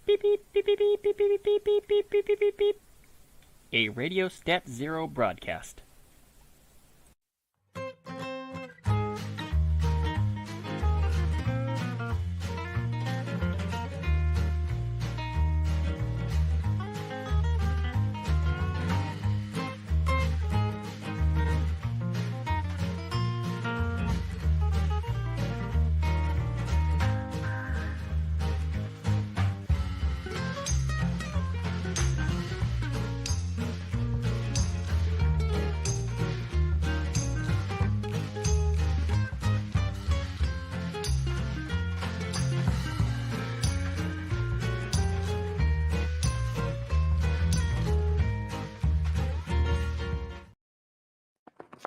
Beep beep beep beep beep beep beep beep beep beep beep beep beep beep. A Radio Stat Zero broadcast.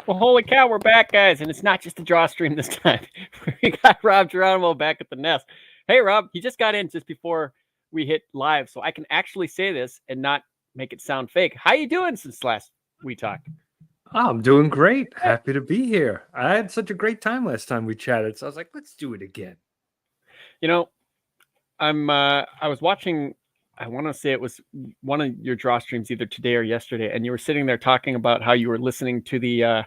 Well, holy cow, we're back, guys, and it's not just a draw stream this time. We got Rob Geronimo back at the nest. Hey, Rob, he just got in just before we hit live, so I can actually say this and not make it sound fake. How you doing since last we talked? Oh, I'm doing great. Happy to be here. I had such a great time last time we chatted, so I was like, let's do it again. You know, I was watching. I want to say it was one of your draw streams either today or yesterday, and you were sitting there talking about how you were listening to the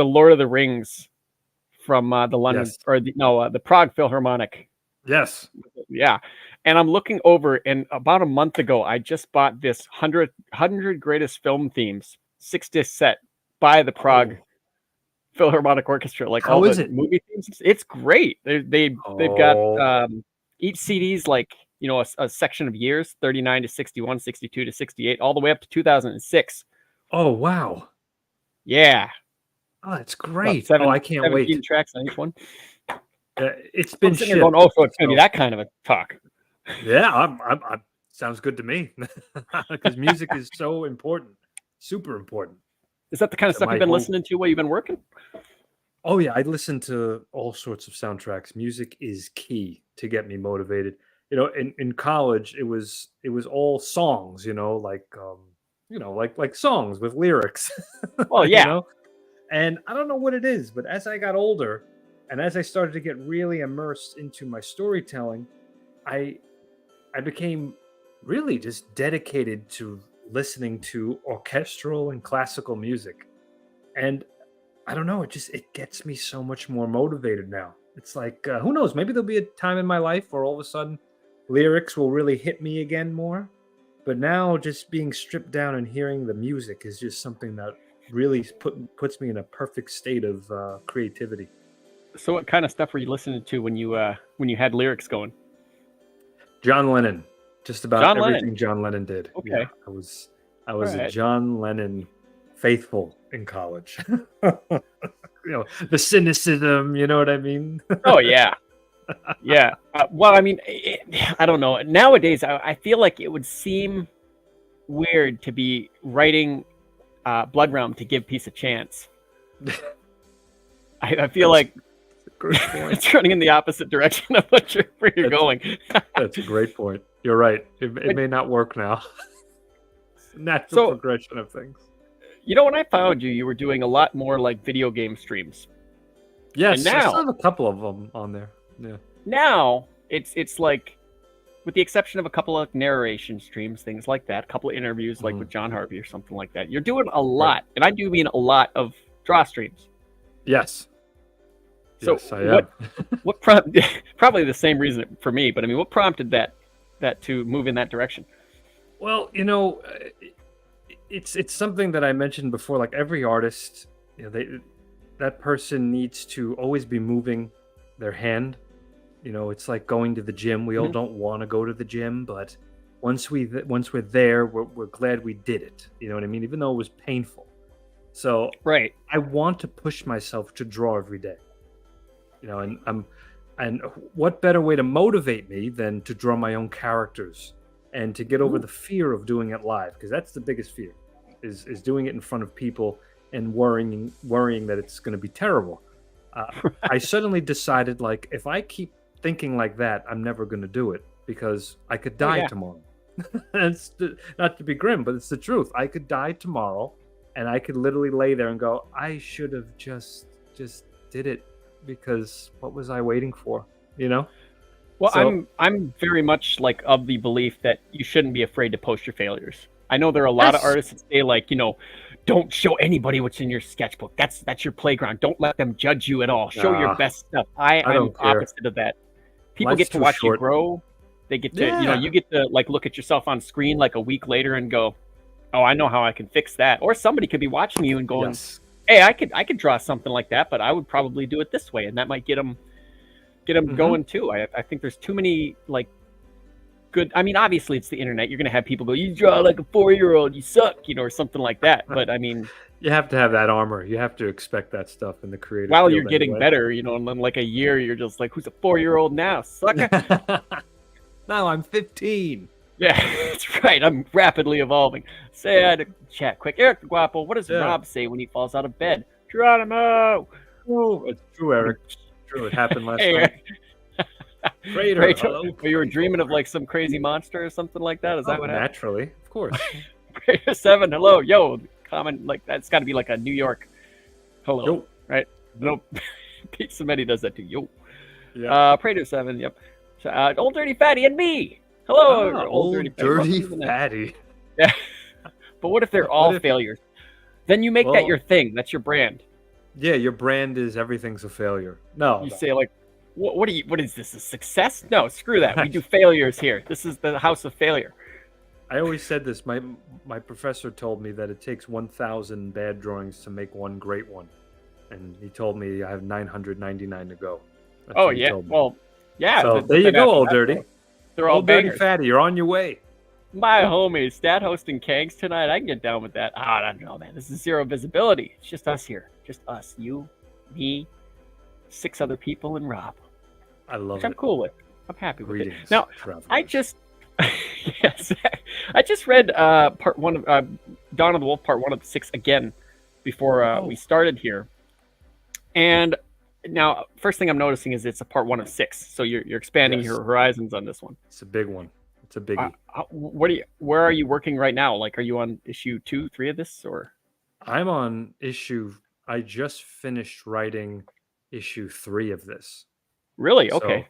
Lord of the Rings from the London Yes. or the Prague Philharmonic. Yes. Yeah. And I'm looking over, and about a month ago, I just bought this 100 greatest film themes, 6-disc set by the Prague Philharmonic Orchestra. Like How all is the it? movie themes. It's great. They've got each CD's like, a section of years, 39 to 61, 62 to 68, all the way up to 2006. Oh, wow. Yeah. Oh, that's About great. I can't 17 wait. tracks on each one. It's been I'm sitting shipped. there going, so it's going to be that kind of a talk. Yeah, I'm sounds good to me because music is so important, super important. Is that the kind of stuff you've been listening to while you've been working? Oh yeah, I listen to all sorts of soundtracks. Music is key to get me motivated. In college, it was all songs. Like songs with lyrics. Well, you yeah. know, and I don't know what it is, but as I got older, and as I started to get really immersed into my storytelling, I became really just dedicated to listening to orchestral and classical music. And I don't know, it gets me so much more motivated now. It's like who knows, maybe there'll be a time in my life where all of a sudden lyrics will really hit me again more. But now just being stripped down and hearing the music is just something that really puts me in a perfect state of creativity. So what kind of stuff were you listening to when you had lyrics going? John Lennon. Just about John everything Lennon. John Lennon did. Okay. Yeah, I was a right. John Lennon faithful in college. The cynicism, you know what I mean? Oh yeah. Yeah. Well, I mean, I don't know. Nowadays, I feel like it would seem weird to be writing Blood Realm to give peace a chance. I feel like it's running in the opposite direction of where you're going. That's a great point. You're right. It may not work now. Natural progression of things. When I found you were doing a lot more like video game streams. Yes, and now, I still have a couple of them on there. Yeah. Now it's like, with the exception of a couple of narration streams, things like that, a couple of interviews like with John Harvey or something like that, you're doing a lot, and I do mean a lot of draw streams. Yes. So yes, I am. what prompted? Probably the same reason for me, but I mean, what prompted that to move in that direction? Well, it's something that I mentioned before. Like every artist, that person needs to always be moving their hand. It's like going to the gym. We all don't want to go to the gym, but once we're there, we're glad we did it. You know what I mean? Even though it was painful. So right, I want to push myself to draw every day. And what better way to motivate me than to draw my own characters and to get over the fear of doing it live, because that's the biggest fear, is doing it in front of people and worrying that it's going to be terrible. I suddenly decided, like, if I keep thinking like that, I'm never going to do it, because I could die tomorrow. It's not to be grim, but it's the truth. I could die tomorrow, and I could literally lay there and go, I should have just did it, because what was I waiting for? Well, So I'm very much like of the belief that you shouldn't be afraid to post your failures. I know there are a lot of that's artists that say like, don't show anybody what's in your sketchbook. That's your playground. Don't let them judge you at all. Show your nah, best stuff. I I'm don't care. opposite of that. People Life's get to too watch you short. grow. They get to, Yeah. you get to like look at yourself on screen like a week later and go, "Oh, I know how I can fix that." Or somebody could be watching you and going, Yes. "Hey, I could draw something like that, but I would probably do it this way." And that might get them Hmm. going too. I think there's too many like good. I mean, obviously it's the internet. You're gonna have people go, "You draw like a 4-year-old, you suck," or something like that. But I mean, You have to have that armor. You have to expect that stuff in the creative while you're field getting anyway. better, and then like a year, you're just like, "Who's a 4-year-old now, sucker?" Now I'm 15. Yeah, that's right. I'm rapidly evolving. Say hi to chat quick. Eric the Guapo, what does Yeah. Rob say when he falls out of bed? Geronimo. Oh, it's true, Eric. True, it happened last Hey, night. Trader, Rachel, hello. you were dreaming of like some crazy monster or something like that. Is that Oh, what happened? naturally, of course. Prater 7, hello, yo, comment like that's got to be like a New York hello, Yo. right? No, Pete Samedi does that too. Yo, Yeah. Prater 7, yep. So, Old Dirty Fatty and me. Hello, Ah, Old Dirty Fatty. Welcome dirty to the night. fatty. Yeah, but what if they're What all if- failures? Then you make that Well- your thing. That's your brand. Yeah, your brand is everything's a failure. No, You no. say like, what are you? What is this? A success? No, screw that. We do failures here. This is the house of failure. I always said this. My professor told me that it takes 1,000 bad drawings to make one great one, and he told me I have 999 to go. That's Oh what he yeah. told me. Well, yeah. So but there you then go, after old that, dirty. They're all Old dirty bangers. fatty. You're on your way. My homies, stat hosting Kangs tonight. I can get down with that. I don't know, man. This is zero visibility. It's just us here. Just us. You, me, 6 other people, and Rob. I love Which I'm it. cool with. I'm happy with Greetings, it. Now, travelers. I just yes, I just read part 1 of Dawn of the Wolf, part 1 of 6 again before we started here. And now, first thing I'm noticing is it's a part 1 of 6, so you're expanding Yes. your horizons on this one. It's a big one. It's a biggie. Where are you working right now? Like, are you on issue 2, 3 of this, or? I'm on issue. I just finished writing issue 3 of this. Really? So- Okay.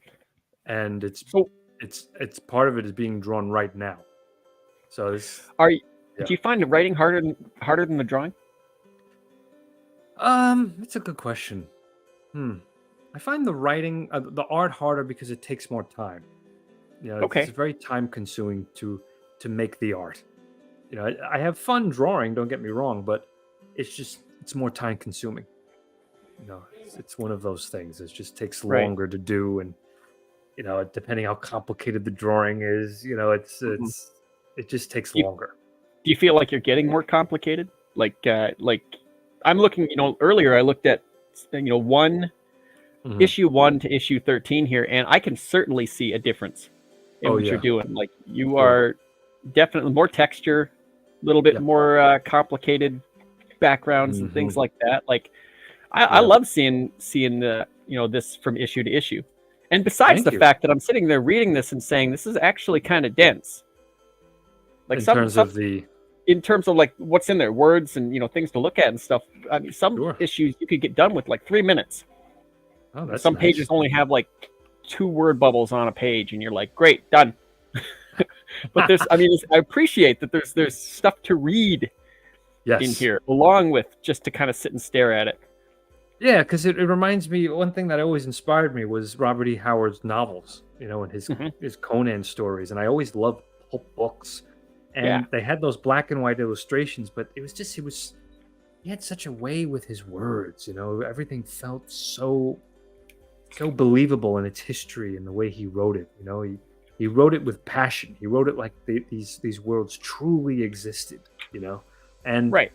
and it's So- it's part of it is being drawn right now. So this Are you? Yeah. Do you find the writing harder than the drawing? it's a good question. I find the writing, the art harder because it takes more time. Okay. It's very time consuming to make the art. I have fun drawing. Don't get me wrong, but it's more time consuming. It's one of those things. It just takes Right. longer to do, and depending how complicated the drawing is, it just takes You- longer. Do you feel like you're getting more complicated? Like I'm looking. Earlier I looked at Mhm. issue 1 to issue 13 here, and I can certainly see a difference in Oh, what yeah. you're doing. Like you Yeah. are definitely more texture, a little bit Yeah. more complicated backgrounds and things like that. Like I Yeah. love seeing the this from issue to issue. And besides Thank the you. fact that I'm sitting there reading this and saying this is actually kind of dense. Like in terms of the in terms of like what's in there, words and things to look at and stuff. I mean, some Sure. issues you could get done with like 3 minutes. oh, that's Some nice. pages only have like 2 word bubbles on a page, and you're like, great, done. But I appreciate that there's stuff to read yes. in here, along with just to kind of sit and stare at it. Yeah, because it reminds me, one thing that always inspired me was Robert E. Howard's novels, and his Mhm. his Conan stories, and I always loved pulp books, and Yeah. they had those black and white illustrations, but he had such a way with his words, everything felt so believable in its history and the way he wrote it, he wrote it with passion, he wrote it like these worlds truly existed, and Right.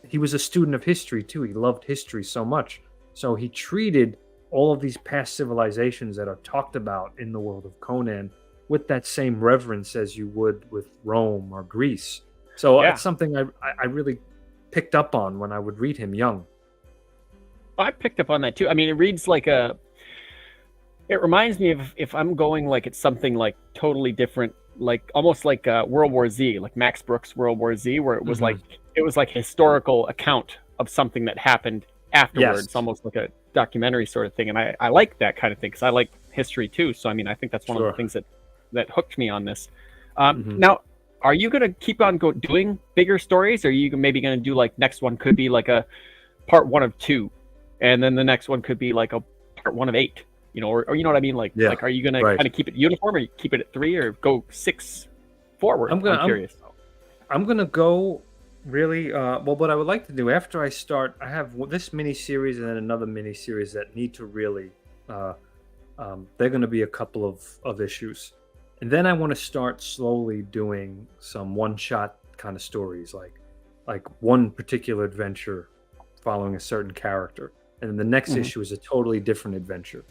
he was a student of history too. He loved history so much. So he treated all of these past civilizations that are talked about in the world of Conan with that same reverence as you would with Rome or Greece. So Yeah. that's something I really picked up on when I would read him young. I picked up on that too. I mean, it reads like it reminds me of if I'm going like it's something like totally different, like almost like World War Z, like Max Brooks' World War Z, where it was Mhm. like historical account of something that happened afterwards, Yes. almost like a documentary sort of thing. And I like that kind of thing because I like history too. So I mean, I think that's one of the Sure. things that hooked me on this. Mhm. Now, are you gonna keep on doing bigger stories? Or are you maybe gonna do like next one could be like a part 1 of 2, and then the next one could be like a part 1 of 8? You know, or you know what I mean? Like Yeah. like are you gonna Right. kind of keep it uniform, or you keep it at 3, or go 6 forward? I'm gonna I'm curious. I'm gonna go really well. What I would like to do after I start, I have this mini series and then another mini series that need to really. Uh, they're going to be a couple of issues, and then I want to start slowly doing some one shot kind of stories, like one particular adventure following a certain character, and then the next Mhm. issue is a totally different adventure,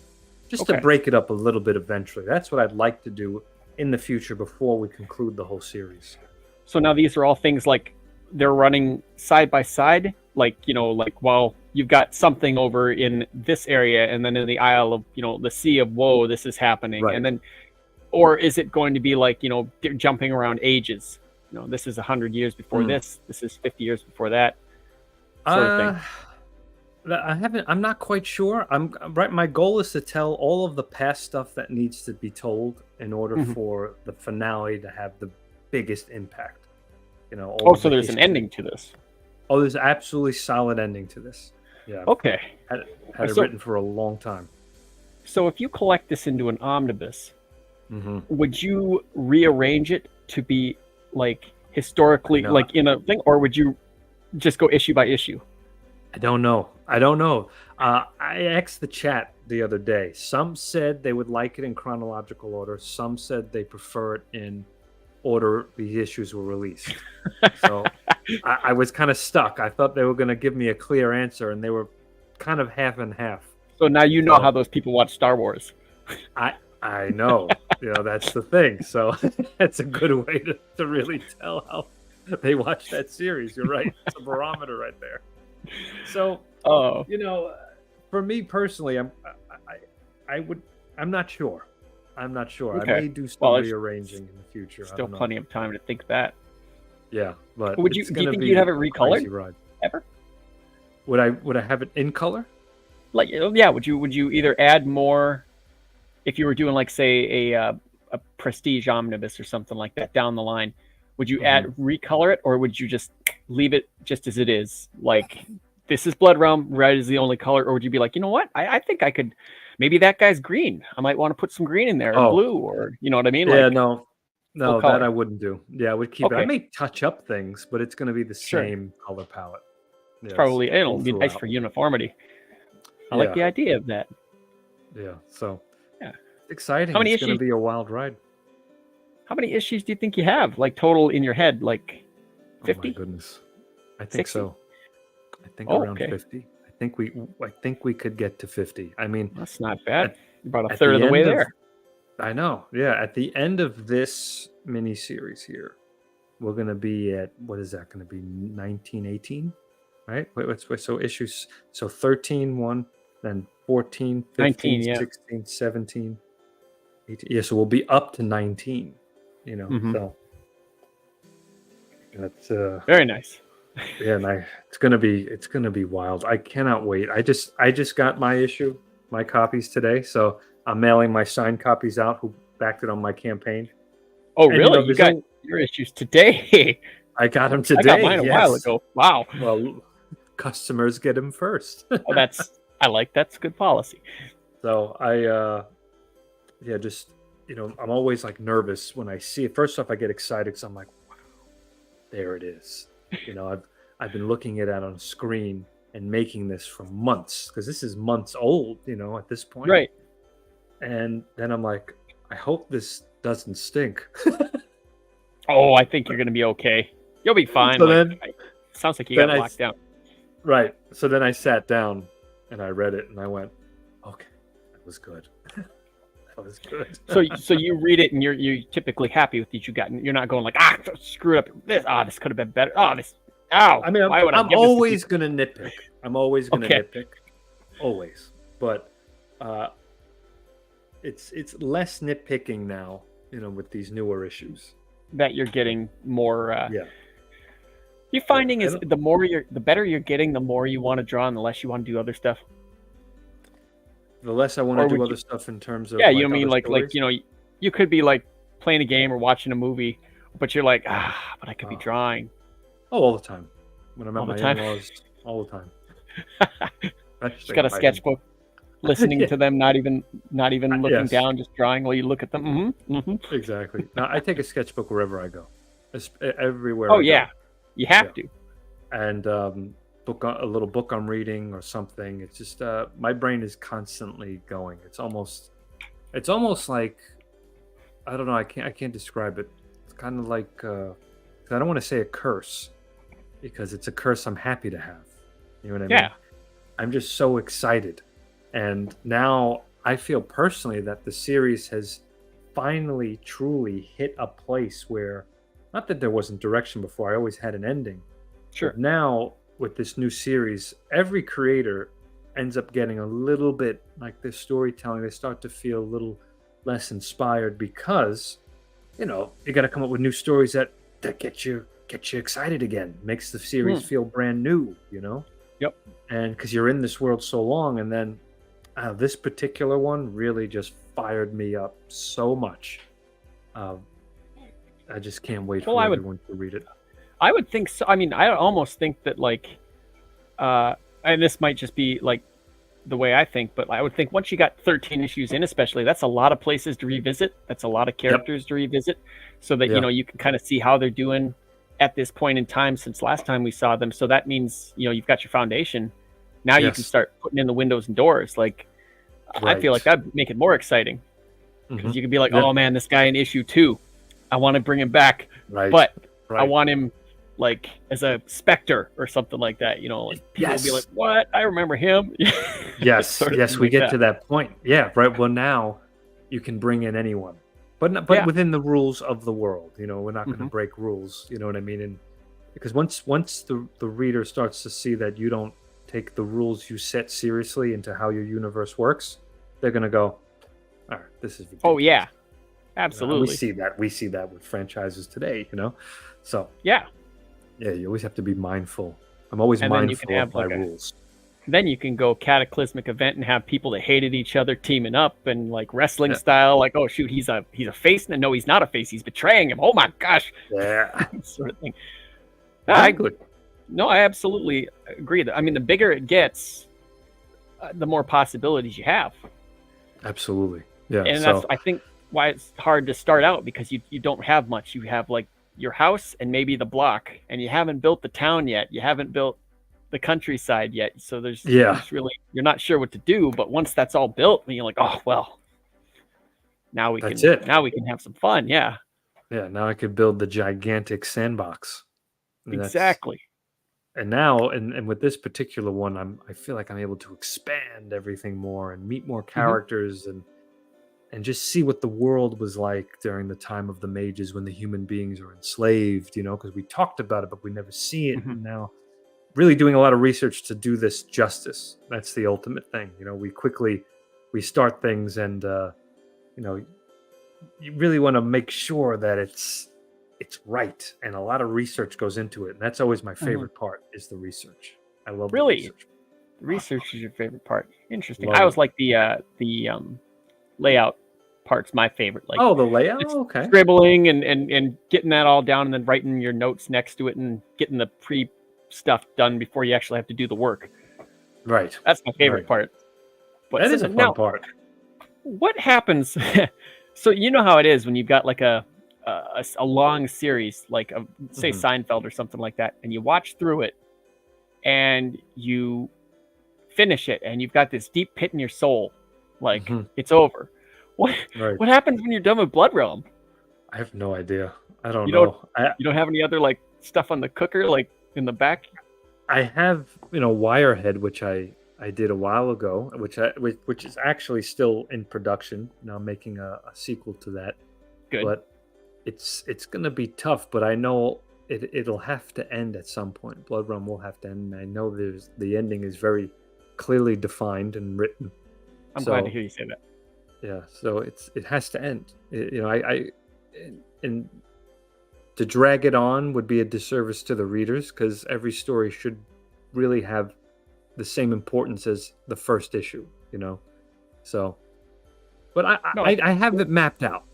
just to Okay. break it up a little bit eventually. That's what I'd like to do in the future before we conclude the whole series. So now these are all things like they're running side by side, like, you know, like while you've got something over in this area, and then in the Isle of, you know, the Sea of Woe, this is happening. Right. And then, or is it going to be like, you know, jumping around ages? You know, this is 100 years before Mm. this is 50 years before that sort of thing. I haven't. I'm not quite sure. I'm right. My goal is to tell all of the past stuff that needs to be told in order Mhm. for the finale to have the biggest impact. You know, all Oh, of so the there's an history. ending to this. Oh, there's absolutely solid ending to this. Yeah, Okay. had it So, written for a long time. so if you collect this into an omnibus, Hmm. would you rearrange it to be like historically, know. like in a thing, or would you just go issue by issue? I don't know. I don't know. I asked the chat the other day. Some said they would like it in chronological order. Some said they prefer it in order the issues were released. So I was kind of stuck. I thought they were going to give me a clear answer, and they were kind of half and half. So now you know So how those people watch Star Wars. I know, that's the thing. So that's a good way to really tell how they watch that series. You're right. It's a barometer right there. So Oh, for me personally, I'm not sure. I'm not sure. I okay. may do some Well, it's rearranging in the future. I still don't know. plenty of time to think that. Yeah, but Would you? it's Do you gonna think be you'd have it a crazy recolored ride. ever? Would I have it in color? Like, yeah. Would you either add more if you were doing like say a prestige omnibus or something like that down the line? Would you add recolor it, or would you just leave it just as it is? Like, this is Blood Realm, red is the only color, or would you be like, you know what? I think I could. Maybe that guy's green. I might want to put some green in there, or Oh, blue, or you know what I mean? yeah, Like no, full that color. I wouldn't do. Yeah, I would keep it. I Okay, may touch up things, but it's gonna be the sure. same color palette. It's Yes, probably it'll all be nice throughout. for uniformity. I like Yeah, the idea of that. yeah. So Yeah. it's exciting. How many It's gonna issues? be a wild ride. How many issues do you think you have? Like total in your head, like Oh my 50, goodness. I think 60? so. I think Oh, around okay. 50. I think we could get to 50. I mean, That's not bad. at, About a at third of the the way end of there. I know. Yeah, at the end of this mini series here, we're gonna be at what is that gonna be? 1918, right? Wait, so issues, so 13 one, then 14, 19, 15, yeah. 16, 17, 18. Yeah, so we'll be up to 19, Mhm. so that's Very nice. yeah, and it's gonna be wild. I cannot wait. I just got my copies today, so I'm mailing my signed copies out who backed it on my campaign. Oh, And really? You there's got only your issues today? I got them I got today. mine a while Yes. ago. Wow. Well, customers get them first. Oh, that's good policy. So yeah, just I'm always like nervous when I see it. First off, I get excited because I'm like, wow, there it is. I've been looking at it on a screen and making this for months because this is months old, at this point. Right. And then I'm like, I hope this doesn't stink. Oh, I think you're gonna be okay. You'll be fine. So Like, then, sounds like you then got I locked down. right. So then I sat down and I read it and I went, okay, that was good. That was good. So you read it and you're typically happy with what you got. And you're not going like, screw it up. This could have been better. I mean, why would I I'm give this to always people? gonna nitpick. I'm always gonna Okay. nitpick, always. But it's less nitpicking now, with these newer issues. That you're getting more. Yeah, You're finding I is don't- the better you're getting, the more you want to draw and the less you want to do other stuff. The less I want to Or do would other you? stuff in terms of Yeah, you know like what I mean? other Like stories. you know, you could be like playing a game or watching a movie, but you're like, but I could be Uh, drawing oh, all the time. When I'm at all the my time. in-laws, all the time. Just Especially got a if I can. sketchbook, listening Yeah, to them, not even looking yes, down, just drawing while you look at them. exactly. Now I take a sketchbook wherever I go, everywhere Oh I yeah, go. you Yeah, have to. and a little book I'm reading or something. It's just my brain is constantly going. It's almost like I don't know. I can't describe it. It's kind of like 'cause I don't want to say a curse because it's a curse I'm happy to have. You know what I mean? Yeah, I'm just so excited. And now I feel personally that the series has finally truly hit a place where, not that there wasn't direction before, I always had an ending. But sure. now with this new series, every creator ends up getting a little bit like their storytelling. They start to feel a little less inspired because, you got to come up with new stories that get you excited again, makes the series Mm, feel brand new. yep. And because you're in this world so long, and then this particular one really just fired me up so much. Uh, I just can't wait Well, for everyone to read it. I would think so. I mean, I almost think that like, and this might just be like the way I think, but I would think once you got 13 issues in, especially, that's a lot of places to revisit. That's a lot of Yep. characters to revisit, so that Yeah. you can kind of see how they're doing at this point in time since last time we saw them. So that means you've got your foundation. Now you can Yes. start putting in the windows and doors. Like I feel like Right. that'd make it more exciting Hmm. because you could be like, Yeah. oh man, this guy in issue 2, I want to bring him back, Right. but I Right. want him like as a specter or something like that. Like people will be like, Yes. what? I remember him. Yes. Sort of Yes. thing We like get that. to that point. Yeah. Right. Well, now you can bring in anyone, but Yeah. within the rules of the world. We're not going to Hmm. break rules. You know what I mean? And because once the reader starts to see that you don't take the rules you set seriously into how your universe works, they're going to go, all right, this is Oh ridiculous. yeah, And we absolutely. see that. We see that with franchises today. So Yeah, yeah, you always have to be mindful. I'm always and then you can mindful of have my like rules. then you can go cataclysmic event and have people that hated each other teaming up and like wrestling Yeah. style. Like, oh shoot, he's a face, and no, he's not a face. He's betraying him. Oh my gosh, Yeah. sort of thing. I Exactly. No, I absolutely agree. I mean, the bigger it gets, the more possibilities you have, Absolutely. Yeah. and that's So I think why it's hard to start out because you don't have much. You have like your house and maybe the block, and you haven't built the town yet. You haven't built the countryside yet. So yeah, you're not sure what to do. But once that's all built, then you're like, oh well, that's it. now we can have some fun. Yeah, Yeah. Now I could build the gigantic sandbox. And that's exactly. and now and with this particular one, I feel like I'm able to expand everything more and meet more Hmm. characters and just see what the world was like during the time of the mages when the human beings are enslaved, because we talked about it, but we never see it. Hmm. And now, really doing a lot of research to do this justice. That's the ultimate thing. We start things, and you know, you really want to make sure that it's right, and a lot of research goes into it. And that's always my Hmm. favorite part is the research. I love the Really, research. research is your favorite part. Interesting. I Love always it. like the layout part's my favorite. Like Oh, the layout. just Okay. scribbling and getting that all down and then writing your notes next to it and getting the pre stuff done before you actually have to do the work. Right. That's my favorite Right. part. But That so is a fun now, part. what happens? So you know how it is when you've got like a long series, like say Mhm. Seinfeld or something like that, and you watch through it and you finish it, and you've got this deep pit in your soul, like Mhm. it's over. What Right. what happens when you're done with Blood Realm? I have no idea. I don't You don't know. I you don't have any other like stuff on the cooker like in the back? I have, Wirehead, which I did a while ago, which is actually still in production. Now I'm making a sequel to that, Good. but it's gonna be tough. But I know it'll have to end at some point. Blood Run will have to end. And I know the ending is very clearly defined and written. I'm glad to So hear you say that. yeah, so it has to end. And to drag it on would be a disservice to the readers because every story should really have the same importance as the first issue. So, but No, I have it mapped out.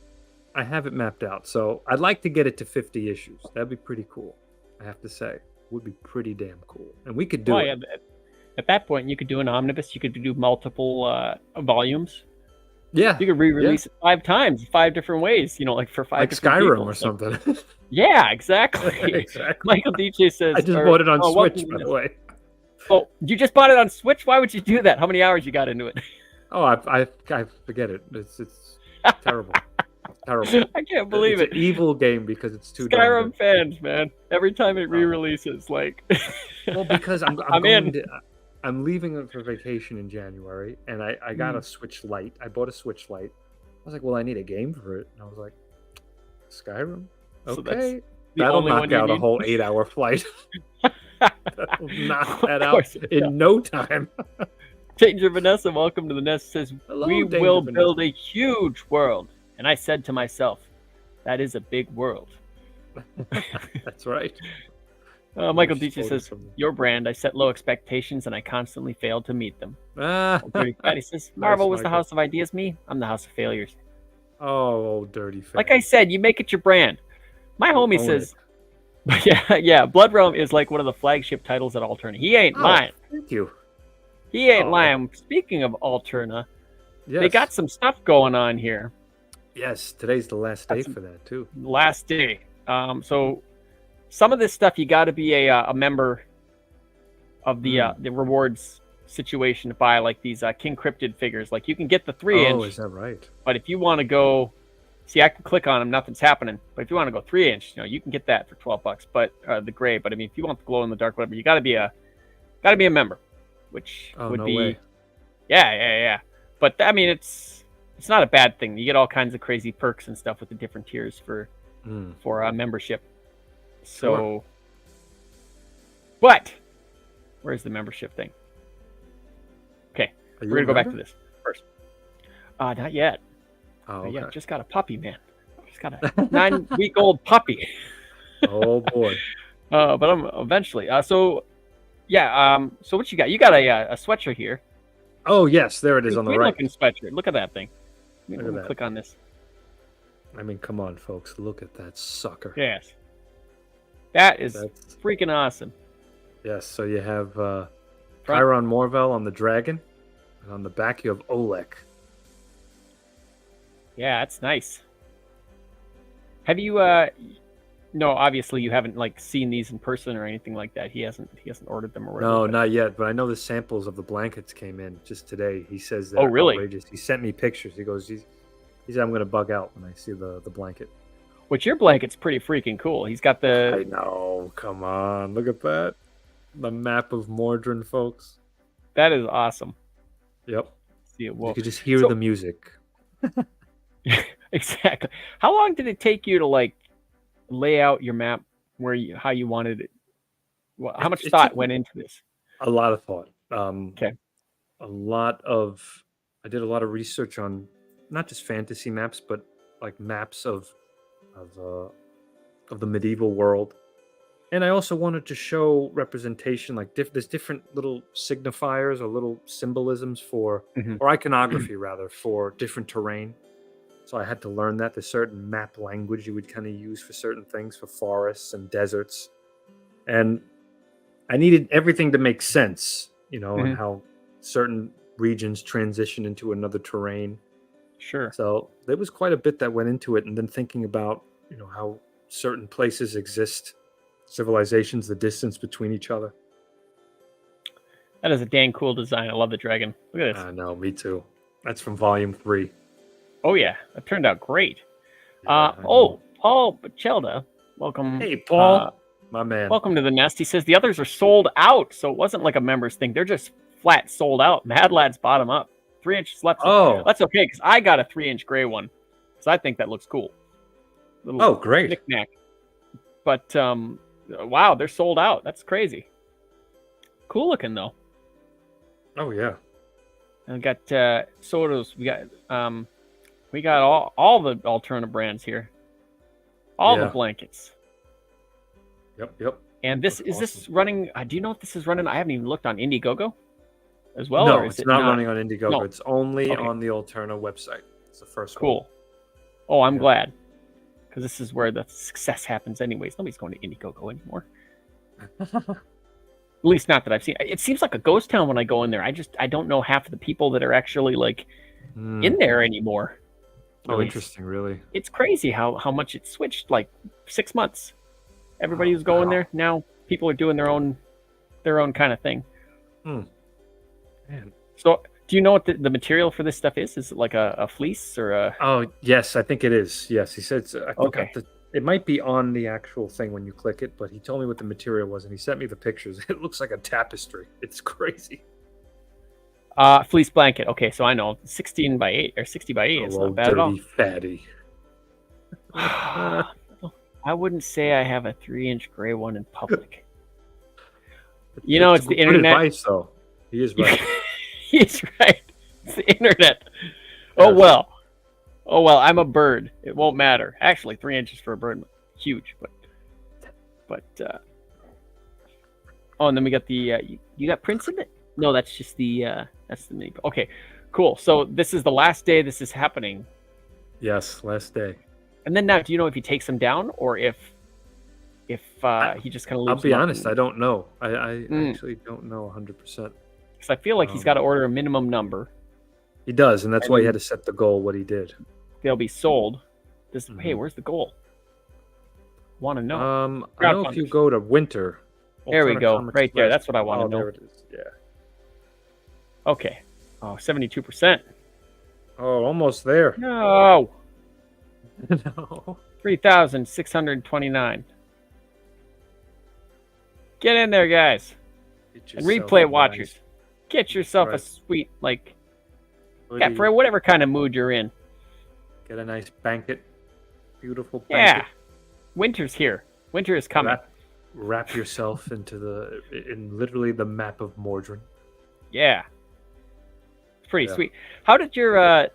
I have it mapped out. So I'd like to get it to 50 issues. That'd be pretty cool. I have to say, would be pretty damn cool, and we could do well, it. yeah, at that point, you could do an omnibus. You could do multiple volumes. Yeah, You could re-release it 5 times, 5 different ways. Like for 5 like different Skyrim people. or something. Yeah, exactly. Exactly. Michael DJ says, I just bought it on welcome Switch, to by this. the way. Oh, you just bought it on Switch? Why would you do that? How many hours you got into it? Oh, I forget it. It's terrible. Terrible. I can't believe It's it. an evil game because it's too damn Skyrim good. fans, man. Every time it re-releases, like. Well, because I'm I'm going in. I'm leaving for vacation in January, and I got a Switch Lite. I bought a Switch Lite. I was like, well, I need a game for it, and I was like, Skyrim. So that's Okay, the that'll only knock one you out a need? whole 8-hour flight. That'll knock that Of out course. in no time. Danger Vanessa, welcome to the nest, says, Hello, we Danger will Vanessa. build a huge world. And I said to myself, that is a big world. That's right. Michael Just Dietz quoted says, from- your brand, I set low expectations and I constantly failed to meet them. Ah, Dirty Fatty says, Marvel was the Michael. house of ideas. Me, I'm the house of failures. Oh, dirty face. Like I said, you make it your brand. My homie own says, yeah, Blood Realm is like one of the flagship titles at Alterna. He ain't Oh, lying. thank you. He ain't Oh. lying. Speaking of Alterna, Yes. they got some stuff going on here. Yes, today's the last day That's- for that too. Last day. So some of this stuff you got to be a member of the rewards situation to buy, like these King Cryptid figures. Like you can get the 3-inch. Oh, is that right? But if you want to go, see, I can click on them, nothing's happening. But if you want to go 3-inch, you can get that for $12. But the gray. But I mean, if you want the glow in the dark, whatever, you got to be a member, which would no be, way. yeah. But I mean, it's not a bad thing. You get all kinds of crazy perks and stuff with the different tiers for membership. So, Sure. But where's the membership thing? Okay, Are you we're gonna go back to member? this first. Not yet. Oh, okay. Yeah, just got a puppy, man. Just got a 9-week-old puppy. Oh boy. But I'm eventually. So what you got? You got a sweatshirt here. Oh yes, there it is on the Great right. looking sweatshirt. Look at that thing. Let Look at me that. click on this. I mean, come on, folks, look at that sucker. Yes. That is That's freaking awesome. yes. So you have Front. Chiron Morvel on the dragon, and on the back you have Olek. Yeah, that's nice. Have you no, obviously you haven't seen these in person or anything like that. He hasn't ordered them or whatever. No, but- not yet. But I know the samples of the blankets came in just today. He says that. Oh, really? Outrageous. He sent me pictures. He goes, he said I'm going to bug out when I see the blanket. Which your blanket's pretty freaking cool. He's got I the know. Come on, look at that. The map of Mordrin, folks. that is awesome. Yep. See it. You Well, could just hear so- the music. exactly. How long did it take you to lay out your map how you wanted it? Well, how much It thought took went into this? A lot of thought. Okay. I did a lot of research on not just fantasy maps, but maps of the medieval world. And I also wanted to show representation, there's different little signifiers or little symbolisms for, Mhm. or iconography rather, for different terrain. So I had to learn that. There's certain map language you would kind of use for certain things, for forests and deserts. And I needed everything to make sense, and Mhm. how certain regions transition into another terrain. Sure. So there was quite a bit that went into it. And then thinking about, how certain places exist, civilizations, the distance between each other. That is a dang cool design. I love the dragon. Look at this. I know, me too. That's from volume 3. Oh yeah, that turned out great. Yeah, I know. Paul Bachelda, welcome. Hey, Paul, uh, my man. welcome to the nest. He says the others are sold out, so it wasn't like a members thing. They're just flat sold out. Mad Lad's bottom up. 3-inch slept. Oh. That's okay because I got a 3-inch gray one, so I think that looks cool. Little Oh, great. knick-knack. But wow, they're sold out. That's crazy. Cool looking though. Oh, yeah. And we got Sotos. We got all the alternative brands here. All the Yeah. blankets. Yep. And this That's is this awesome. running? Do you know if this is running? I haven't even looked on Indiegogo. as well, or No, is it's it not not? running on Indiegogo. No. It's only Okay. on the Alterna website. It's the first Cool. Oh, I'm Yeah. glad, because this is where the success happens. Anyways, nobody's going to Indiegogo anymore. one. At least not that I've seen. It seems like a ghost town when I go in there. I don't know half of the people that are actually like in there anymore. Oh, Really. interesting. Really. It's crazy how much it switched. Like 6 months, everybody Wow. was going Wow. there. Now people are doing their own kind of thing. Man. So, do you know what the material for this stuff is? Is it like a fleece or a? Oh, yes, I think it is. Yes, he said. I forgot Okay. it might be on the actual thing when you click it, but he told me what the material was, and he sent me the pictures. It looks like a tapestry. It's crazy. Fleece blanket. Okay, so I know 16 by 8 or 60 by 8 is Oh, not bad at all. dirty fatty. I wouldn't say I have a 3-inch gray one in public. You know, it's the good internet. advice, though. He is right. He's right. It's the internet. Yeah. Oh well. Oh well. I'm a bird. It won't matter. Actually, 3 inches for a bird, huge. But. Oh, and then we got the. You got prints in it? No, that's just the. That's the mini. Okay, cool. So this is the last day this is happening. Yes, last day. And then now, do you know if he takes them down or if he just kind of leaves? I'll be them up honest. and- I don't know. I actually don't know 100%. Because I feel like he's got to order a minimum number. He does, and that's And why he then- had to set the goal. What he did. They'll be sold. Mhm. Hey, where's the goal? Want to know? I know if you Crowdfunders. go to winter. There we Alterna go. Comics Right there. West. That's what I want to Oh, know. there it is. Yeah. Okay. Oh, 72%. Oh, almost there. No. No. 3,629. Get in there, guys. Get And yourself replay a watchers. nice Get yourself a Right. sweet, like, hoodie, yeah, for whatever kind of mood you're in. Get a nice blanket. Beautiful Yeah. blanket. Winter's here. Winter is coming. Wrap yourself in literally the map of Mordrin. Yeah. It's pretty Yeah. sweet. How did your,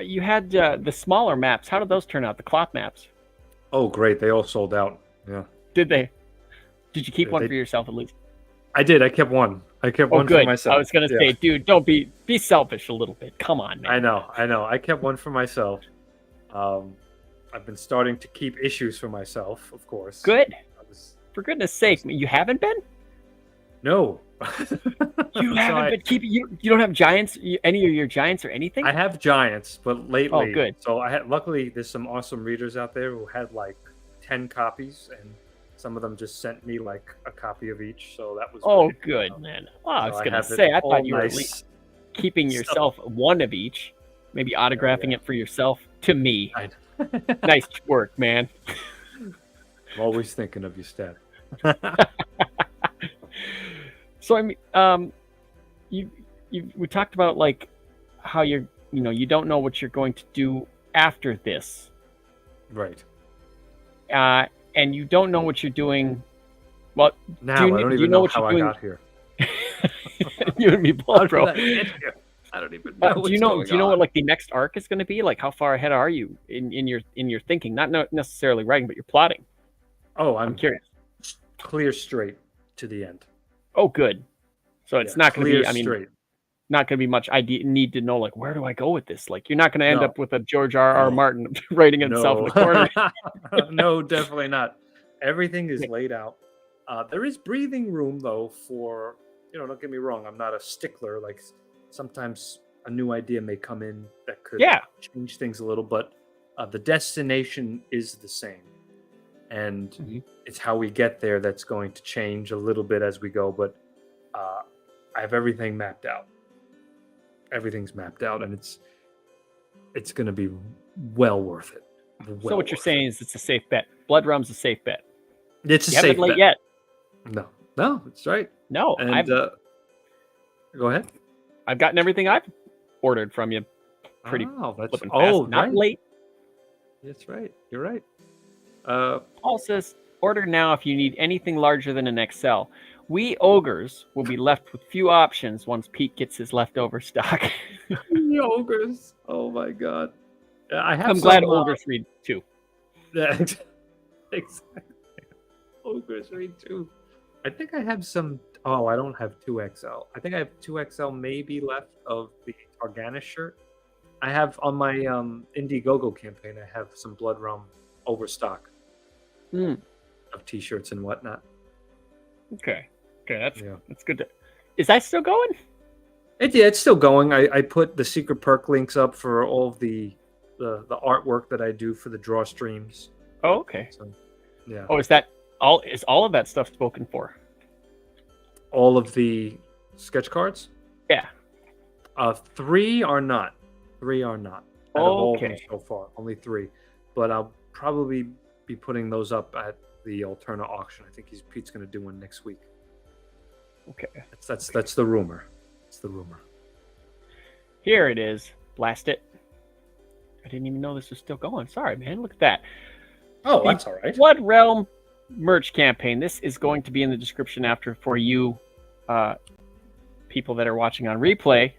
you had the smaller maps. How did those turn out? The cloth maps. Oh, great! They all sold out. Yeah, Did they? Did you keep Yeah, one they- for yourself at least? I did. I kept one. I kept Oh, one good. for myself. I was gonna Yeah. say, dude, don't be selfish a little bit. Come on, man. I know. I kept one for myself. I've been starting to keep issues for myself, of course. Good. I was, For goodness sake, you haven't been? no. You So haven't been keeping. You don't have giants. Any of your giants or anything? I have giants, but lately. Oh, good. So I had. Luckily, there's some awesome readers out there who had like 10 copies, and some of them just sent me like a copy of each. So that was. Oh, great. good, man. Oh, I So was gonna have it say, I all thought you were at nice. least keeping stuff. yourself one of each, maybe autographing yeah. it for yourself to me. I- Nice work, man. I'm always thinking of you, Stan. So I mean, we talked about like how you don't know what you're going to do after this, Right. and you don't know what you're doing. Well, Now you I don't do you even know know what how you're I doing? got here. You and me How both, did bro. I get here? I don't even know. Do you know? Do you know what like the next arc is going to be? Like, how far ahead are you in your thinking? Not necessarily writing, but you're plotting. Oh, I'm I'm curious. clear straight to the end. Oh, good. So it's Yeah, not going to clear be. I mean, straight. not going to be much. Need to know like where do I go with this? Like, you're not going to end No. up with a George R.R. No. Martin writing himself in the corner. No, definitely not. Everything is laid out. There is breathing room though for don't get me wrong. I'm not a stickler. Like sometimes a new idea may come in that could Yeah. change things a little, but the destination is the same, and Mhm. it's how we get there that's going to change a little bit as we go. But I have everything mapped out. Everything's mapped out, and it's going to be well worth it. So what you're saying is it's a safe bet. Blood Realm's a safe bet. It's a You haven't safe been late bet. yet. No, it's right. No, And go ahead. I've gotten everything I've ordered from you pretty that's flipping fast. Not right. late. That's right. You're right. Paul says, order now if you need anything larger than an XL. We ogres will be left with few options once Pete gets his leftover stock. The ogres. Oh my god. I have. I'm glad some, ogres read too. Exactly. Ogres read too. I think I have some Oh, I don't have 2XL. I think I have 2XL maybe left of the Targanis shirt. I have on my Indiegogo campaign. I have some Blood Realm overstock Hmm. of T-shirts and whatnot. Okay. Okay, Yeah. that's good. Is that still going? It's still going. I put the secret perk links up for all of the artwork that I do for the draw streams. Oh, okay. So, yeah. Oh, is that all? Is all of that stuff spoken for? All of the sketch cards? Yeah. 3 are not. 3 are not. Out of all of them Okay. so far, only 3. But I'll probably be putting those up at the Alterna auction. I think Pete's going to do one next week. Okay. That's the rumor. It's the rumor. Here it is. Blast it. I didn't even know this was still going. Sorry, man. Look at that. Oh, The that's all right. Blood Realm merch campaign. This is going to be in the description after for you people that are watching on replay.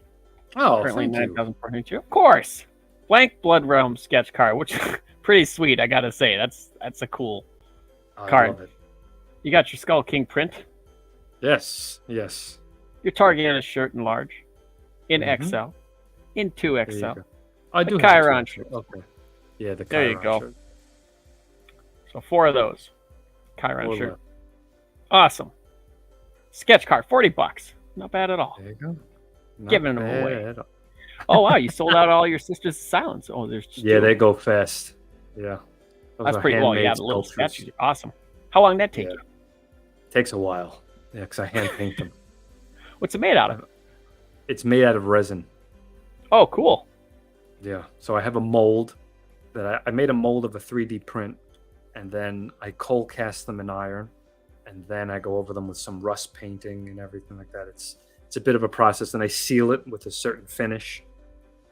Oh, Currently thank you. 9,402. Of course. Blank Blood Realm sketch card, which is pretty sweet, I gotta say. That's a cool I card. love it. You got your Skull King print, Yes. your Targanis shirt in large, in Mhm. XL, in There you 2XL. go. I The do have Chiron 2 shirt. Okay. Yeah, the There you Chiron go. shirt. So 4 of those. Chiron Four shirt. left. Awesome. Sketch card, $40. Not bad at all. There you go. Not Giving them away. bad at all. Oh wow, you sold out all your Sisters of Silence. Oh, there's just Yeah, 2. they go fast. Yeah. Those That's are pretty well. Yeah, handmade the little sculptures. statues are awesome. How long did that take Yeah. you? Takes a while. Yeah, because I hand paint them. What's it made out of? It's made out of resin. Oh, cool. Yeah. So I have a mold that I made a mold of a 3D print, and then I cold cast them in iron, and then I go over them with some rust painting and everything like that. It's a bit of a process, and I seal it with a certain finish.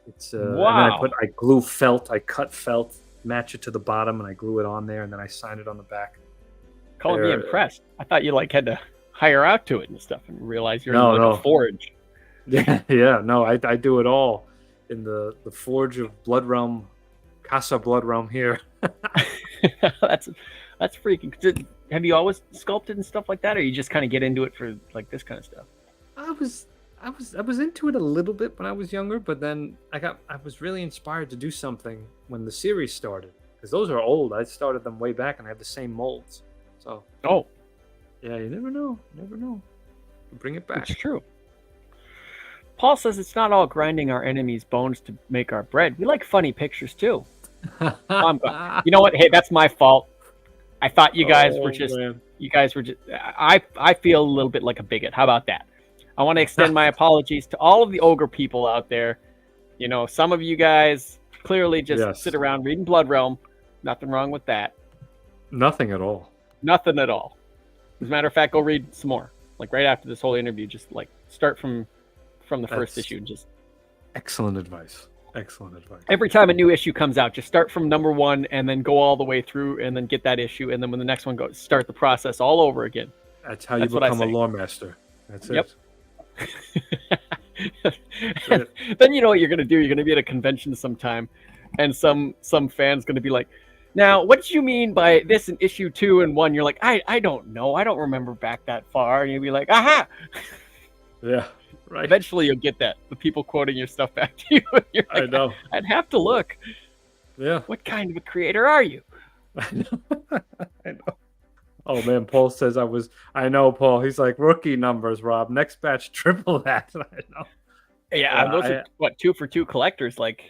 It's and then Wow. I glue felt. I cut felt, match it to the bottom, and I glue it on there, and then I sign it on the back. Calling me They're- impressed. I thought you like had to hire out to it and stuff, and realize you're No, in like no. a forge. Yeah. No, I do it all in the forge of Blood Realm, Casa Blood Realm here. that's freaking. Have you always sculpted and stuff like that, or you just kind of get into it for like this kind of stuff? I was into it a little bit when I was younger, but then I was really inspired to do something when the series started, because those are old. I started them way back, and I have the same molds. So Oh, yeah, you never know. Bring it back. it's true. Paul says it's not all grinding our enemies' bones to make our bread. We like funny pictures too. I'm glad. You know what? Hey, that's my fault. I thought you guys were just. Man. You guys were just. I feel a little bit like a bigot. How about that? I want to extend my apologies to all of the ogre people out there. You know, some of you guys clearly just Yes. sit around reading Blood Realm. Nothing wrong with that. Nothing at all. Nothing at all. As a matter of fact, go read some more. Like right after this whole interview, just like start from the first That's- issue. Just Excellent advice. Excellent advice. every time a new issue comes out, just start from number 1 and then go all the way through and then get that issue, and then when the next one goes, start the process all over again. That's how That's you what I become a say. lore master. That's Yep. it. Then you know what you're gonna do. You're gonna be at a convention sometime, and some fan's gonna be like, "Now, what did you mean by this in issue 2 and 1?" You're like, "I don't know. I don't remember back that far." And you'll be like, "Aha!" Yeah. Right. Eventually, you'll get that. The people quoting your stuff back to you. And you're I like, know. I'd have to look. Yeah. What kind of a creator are you? I know. I know. Oh man, Paul says I know, Paul. He's like, rookie numbers, Rob. Next batch, triple that. I know. Yeah, those are what 2 for 2 collectors. Like,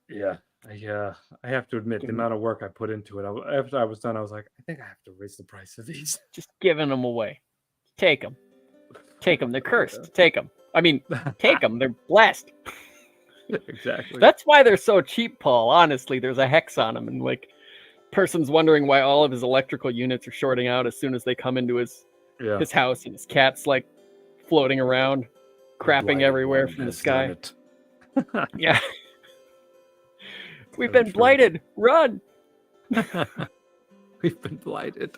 Yeah. I have to admit the amount of work I put into it. After I was done, I was like, I think I have to raise the price of these. just giving them away. Take them. Take them. They're cursed. Take them. I mean, take them. They're blessed. Exactly. That's why they're so cheap, Paul. Honestly, there's a hex on them, and like, person's wondering why all of his electrical units are shorting out as soon as they come into his house, and his cat's like floating around, crapping Blighted everywhere one from the has sky. done it. Yeah, we've So been true. blighted. Run! We've been blighted.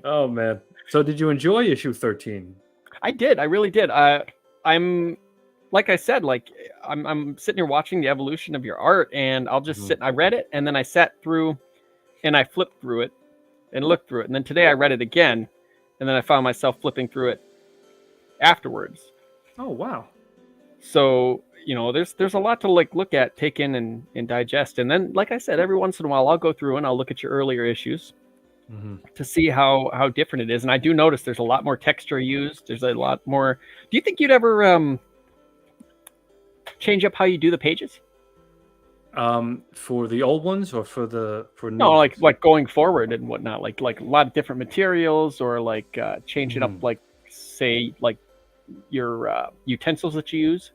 Oh man. So did you enjoy issue 13? I did. I really did. I'm, like I said, like I'm sitting here watching the evolution of your art, and I'll just sit. I read it, and then I sat through, and I flipped through it, and looked through it, and then today I read it again, and then I found myself flipping through it afterwards. Oh wow. So, there's a lot to look at, take in, and digest. And then, like I said, every once in a while I'll go through and I'll look at your earlier issues to see how different it is. And I do notice there's a lot more texture used. There's a lot more. Do you think you'd ever change up how you do the pages? For the old ones or for new No, ones? like going forward and whatnot, like a lot of different materials, or like changing up, like say like your utensils that you use,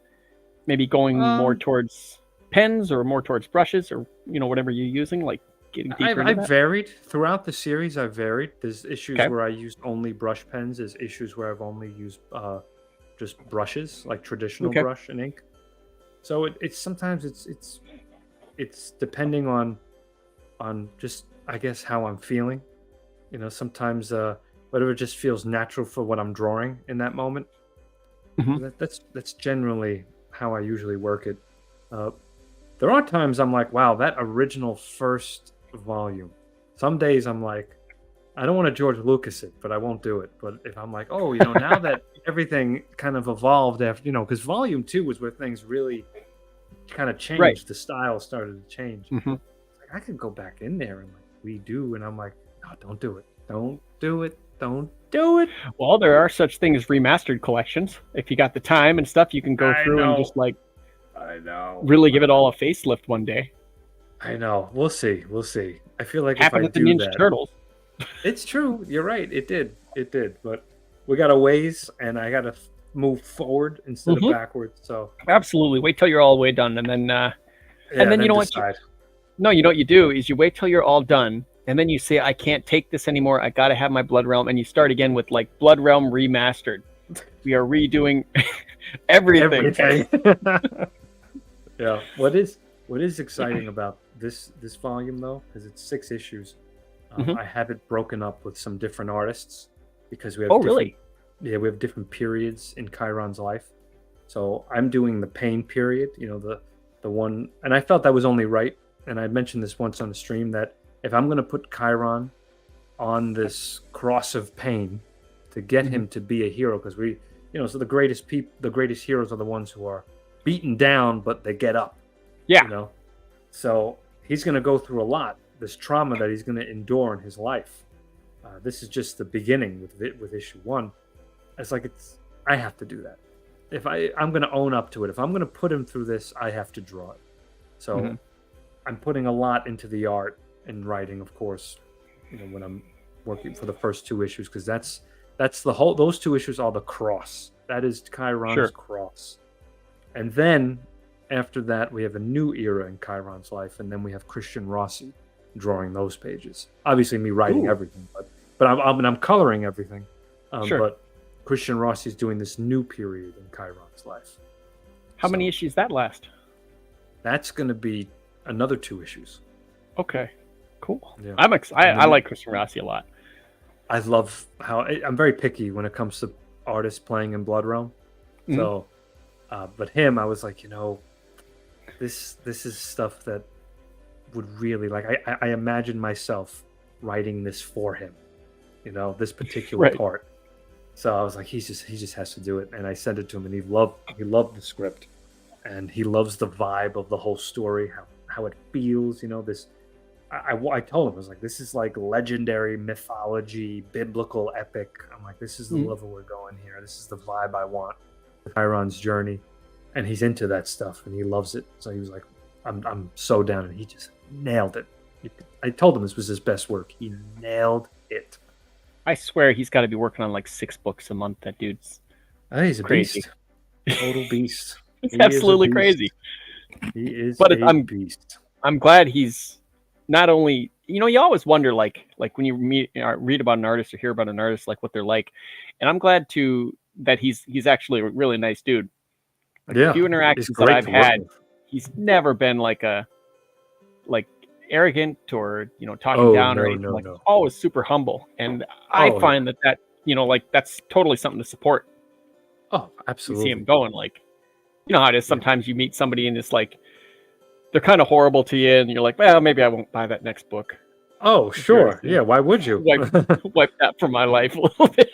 maybe going more towards pens or more towards brushes, or whatever you're using, like getting deeper into I've that. varied throughout the series. I've varied. There's issues Okay. where I used only brush pens. There's issues where I've only used just brushes, like traditional Okay. brush and ink. So it's sometimes it's depending on just, I guess, how I'm feeling. Sometimes whatever just feels natural for what I'm drawing in that moment. Mhm. That's generally how I usually work it. There are times I'm like, wow, that original first volume. Some days I'm like, I don't want to George Lucas it, but I won't do it. But if I'm like, oh, now that everything kind of evolved after, because volume 2 was where things really kind of changed. Right. The style started to change. Mhm. Like, I could go back in there and redo, and I'm like, no, don't do it. Don't do it. Don't do it. Well, there are such things as remastered collections. If you got the time and stuff, you can go I through and know. just like I know. really give it all a facelift one day. I know. We'll see. We'll see. I feel like Happened if I with the do Ninja that, Turtles. it's true. You're right. It did. It did. But we got a ways, and I got to move forward instead of backwards. So Absolutely. Wait till you're all the way done, and then you know what? decide. No, you know what you do is you wait till you're all done, and then you say, "I can't take this anymore. I gotta have my Blood Realm," and you start again with like Blood Realm Remastered. We are redoing everything. Yeah. What is exciting about this volume though, because it's 6 issues. I have it broken up with some different artists because we have Really? we have different periods in Chiron's life. So I'm doing the pain period, the one, and I felt that was only right. And I mentioned this once on the stream that if I'm going to put Chiron on this cross of pain to get him to be a hero, because so the greatest heroes are the ones who are beaten down, but they get up. Yeah. So he's going to go through a lot. This trauma that he's going to endure in his life. This is just the beginning with issue 1. It's like I have to do that. If I'm going to own up to it. If I'm going to put him through this, I have to draw it. So I'm putting a lot into the art and writing, of course. When I'm working for the first 2 issues, because that's the whole. Those 2 issues are the cross. That is Chiron's cross. And then after that, we have a new era in Chiron's life, and then we have Christian Rossi drawing those pages. Obviously, me writing everything, but I'm coloring everything. But Christian Rossi's doing this new period in Chiron's life. How many issues that last? That's going to be another 2 issues. Okay, cool. Yeah. I'm excited. I like Christian Rossi a lot. I love how I'm very picky when it comes to artists playing in Blood Realm. So, but him, I was like, this is stuff that would really I imagine myself writing this for him, this particular part. So I was like, he just has to do it, and I sent it to him, and he loved the script, and he loves the vibe of the whole story, how it feels, this. I told him, I was like, this is like legendary mythology, biblical epic. I'm like, this is the level we're going here. This is the vibe I want. Chiron's journey, and he's into that stuff, and he loves it. So he was like, I'm so down, and he just nailed it. I told him this was his best work. He nailed it. I swear he's got to be working on like 6 books a month. That dude's he's a crazy. Beast. Total beast. He's absolutely crazy. He is beast. I'm glad he's not only, you always wonder, like when you read about an artist or hear about an artist, like what they're like. And I'm glad that he's actually a really nice dude. Like, yeah. A few interactions that I've had, he's never been like arrogant or, talking down or anything. He's always super humble. And I find that, that's totally something to support. Oh, absolutely. You see him going, like, how it is. Sometimes you meet somebody and it's like, they're kind of horrible to you, and you're like, well, maybe I won't buy that next book. Oh, sure. Yeah, why would you? Wipe that from my life a little bit.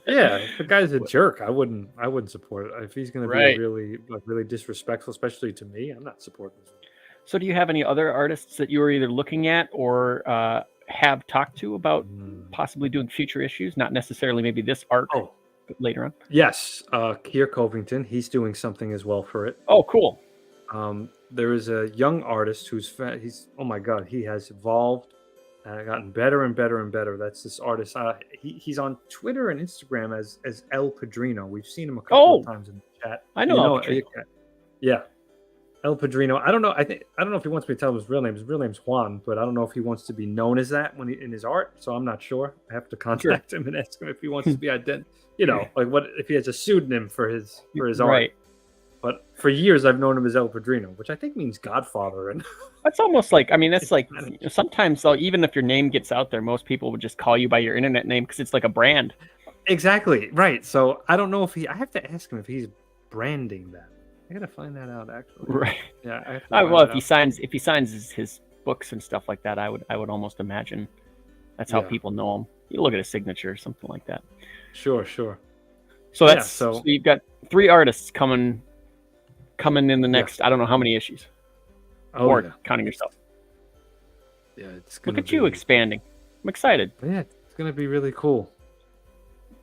Yeah, if the guy's a jerk, I wouldn't support it. If he's gonna be Right. really disrespectful, especially to me, I'm not supporting this. So, do you have any other artists that you are either looking at or have talked to about Mm. possibly doing future issues? Not necessarily maybe this arc, Oh, but later on. yes, Kier Covington, he's doing something as well for it. Oh, cool. There is a young artist he's oh my god, he has evolved and gotten better and better and better. That's this artist. He's on Twitter and Instagram as El Padrino. We've seen him a couple Oh, of times in the chat. I know El Padrino. Yeah, El Padrino. I don't know. I don't know if he wants me to tell him his real name. His real name's Juan, but I don't know if he wants to be known as that in his art. So I'm not sure. I have to contact him and ask him if he wants to be like what if he has a pseudonym for his art. Right. But for years, I've known him as El Padrino, which I think means Godfather. And That's almost like, I mean, that's like sometimes, though, even if your name gets out there, most people would just call you by your internet name because it's like a brand. exactly right. So I don't know if I have to ask him if he's branding that. I gotta find that out actually. Right. Yeah. I have to Well, find if he signs his books and stuff like that, I would almost imagine that's how people know him. You look at his signature or something like that. Sure. So Yeah, that's so you've got 3 artists coming in the next, I don't know how many issues. Or counting yourself. Yeah, it's look at you expanding. I'm excited. Yeah, it's gonna be really cool.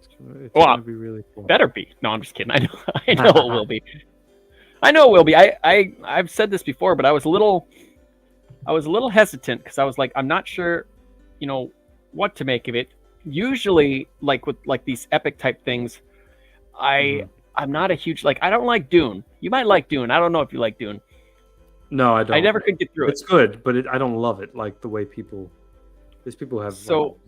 It's Well, gonna be really cool. Better be. No, I'm just kidding. I know it will be. I know it will be. I've said this before, but I was a little hesitant because I was like, I'm not sure, what to make of it. Usually, like with like these epic type things, I'm not a huge I don't like Dune. You might like Dune. I don't know if you like Dune. No, I don't. I never could get through it. It's good, but I don't love it like the way people have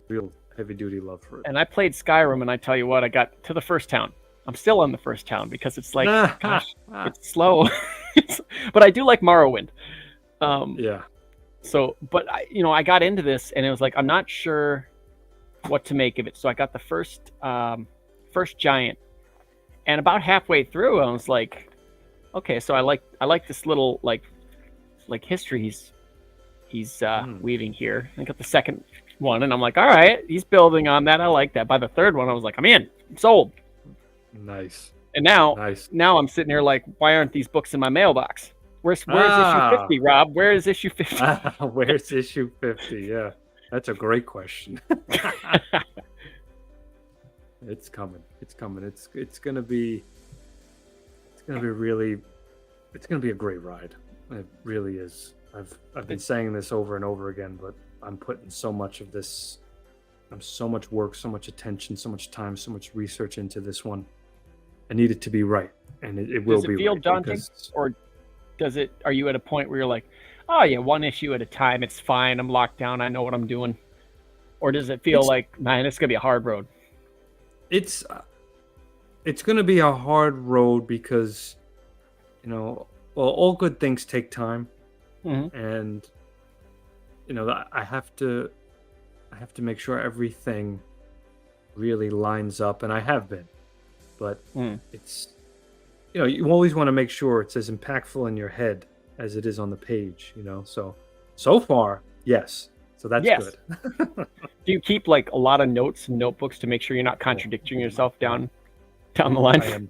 real heavy duty love for it. And I played Skyrim, and I tell you what, I got to the first town. I'm still on the first town because it's like, gosh, it's slow. But I do like Morrowind. Yeah. So, but I got into this, and it was like I'm not sure what to make of it. So I got the first giant, and about halfway through, I was like, okay, so I like this little like history he's weaving here. I got the second one, and I'm like, all right, he's building on that. I like that. By the third one, I was like, I'm in. I'm sold. Nice. And now I'm sitting here like, why aren't these books in my mailbox? Where's issue 50, Rob? Where is issue 50? Where's issue 50? Yeah, that's a great question. It's coming. It's gonna be a great ride. It really is. I've been saying this over and over again, but I'm putting so much work, so much attention, so much time, so much research into this one. I need it to be right, and it will be. Does it feel daunting, or are you at a point where you're like, oh yeah, one issue at a time, it's fine, I'm locked down, I know what I'm doing? Or does it feel like, man, it's gonna be a hard road? It's gonna be a hard road because, all good things take time, and I have to make sure everything really lines up, and I have been, but it's you always want to make sure it's as impactful in your head as it is on the page, so far, yes. So that's good. Do you keep like a lot of notes and notebooks to make sure you're not contradicting yourself down the line? I am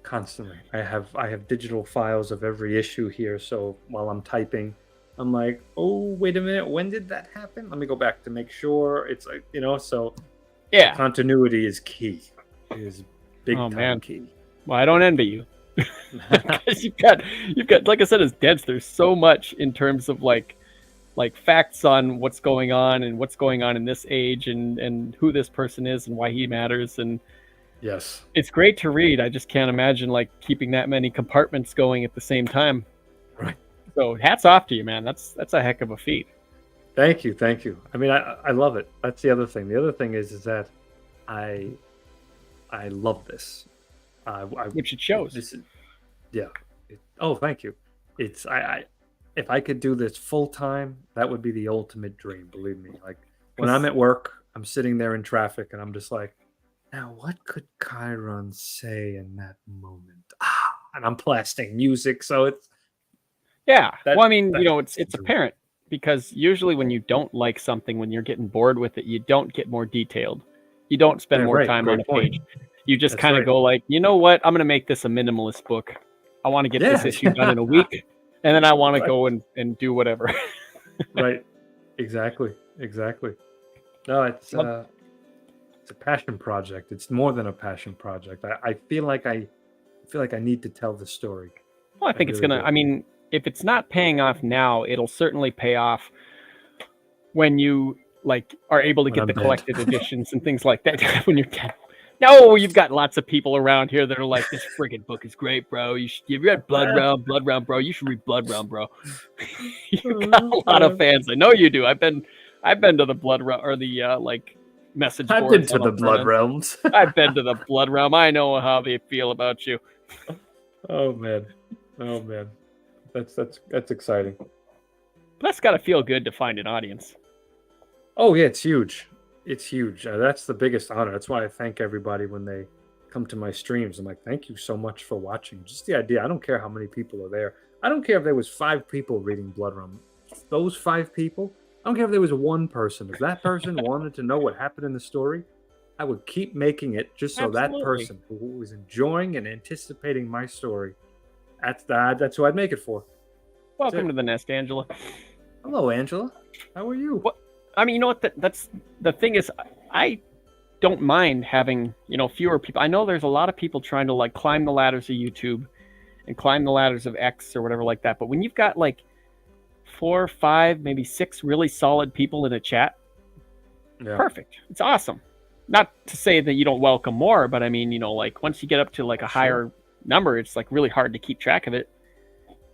constantly. I have digital files of every issue here, so while I'm typing, I'm like, oh, wait a minute, when did that happen? Let me go back to make sure it's like, so yeah, continuity is key. It is big time key. Well, I don't envy you. Because you've got like I said, it's dense. There's so much in terms of like facts on what's going on and what's going on in this age and who this person is and why he matters. And yes, it's great to read. I just can't imagine like keeping that many compartments going at the same time. Right. So hats off to you, man. That's a heck of a feat. Thank you. I mean, I love it. That's the other thing. The other thing is that I love this. Which it shows. Thank you. It's if I could do this full time, that would be the ultimate dream. Believe me. Like when I'm at work, I'm sitting there in traffic, and I'm just like, now what could Chiron say in that moment? And I'm blasting music, so it's well, I mean, it's apparent. because usually when you don't like something, when you're getting bored with it, you don't get more detailed. You don't spend Yeah, more right. time on Great a point. page. You just That's kind of right. go like, you know what? I'm going to make this a minimalist book. I want to get this Yeah. issue done in a week, and then I want to Right. go and do whatever. Right. Exactly. Exactly. No, Well, it's a passion project. It's more than a passion project. I feel like I need to tell the story. I I think it's really gonna. do. I mean, if it's not paying off now, it'll certainly pay off when you like are able to When get I'm the dead. collected editions and things like that. When you're dead. No, you've got lots of people around here that are like, "This friggin' book is great, bro. You read Blood Round, bro. You should read Blood Round, bro." You've got a lot of Uh, fans. I know you do. I've been to the Blood Round or the like message I've been boards to on the Blood Alberta. Realms. I've been to the Blood Realm. I know how they feel about you. Oh man. Oh man. That's exciting. But that's got to feel good to find an audience. Oh yeah, it's huge. It's huge. That's the biggest honor. That's why I thank everybody when they come to my streams. I'm like, thank you so much for watching. Just the idea. I don't care how many people are there. I don't care if there was 5 people reading Blood Realm. Those 5 people. I don't care if there was one person. If that person wanted to know what happened in the story, I would keep making it just so that Absolutely. person who was enjoying and anticipating my story, that's who I'd make it for. That's Welcome it. to the nest, Angela. Hello, Angela. How are you? What? I mean, you know what? That's the thing is, I don't mind having fewer people. I know there's a lot of people trying to like climb the ladders of YouTube and climb the ladders of X or whatever like that. But when you've got like 4, 5, maybe 6 really solid people in a chat, Yeah. perfect. It's awesome. Not to say that you don't welcome more, but I mean, like once you get up to like a higher number, it's like really hard to keep track of it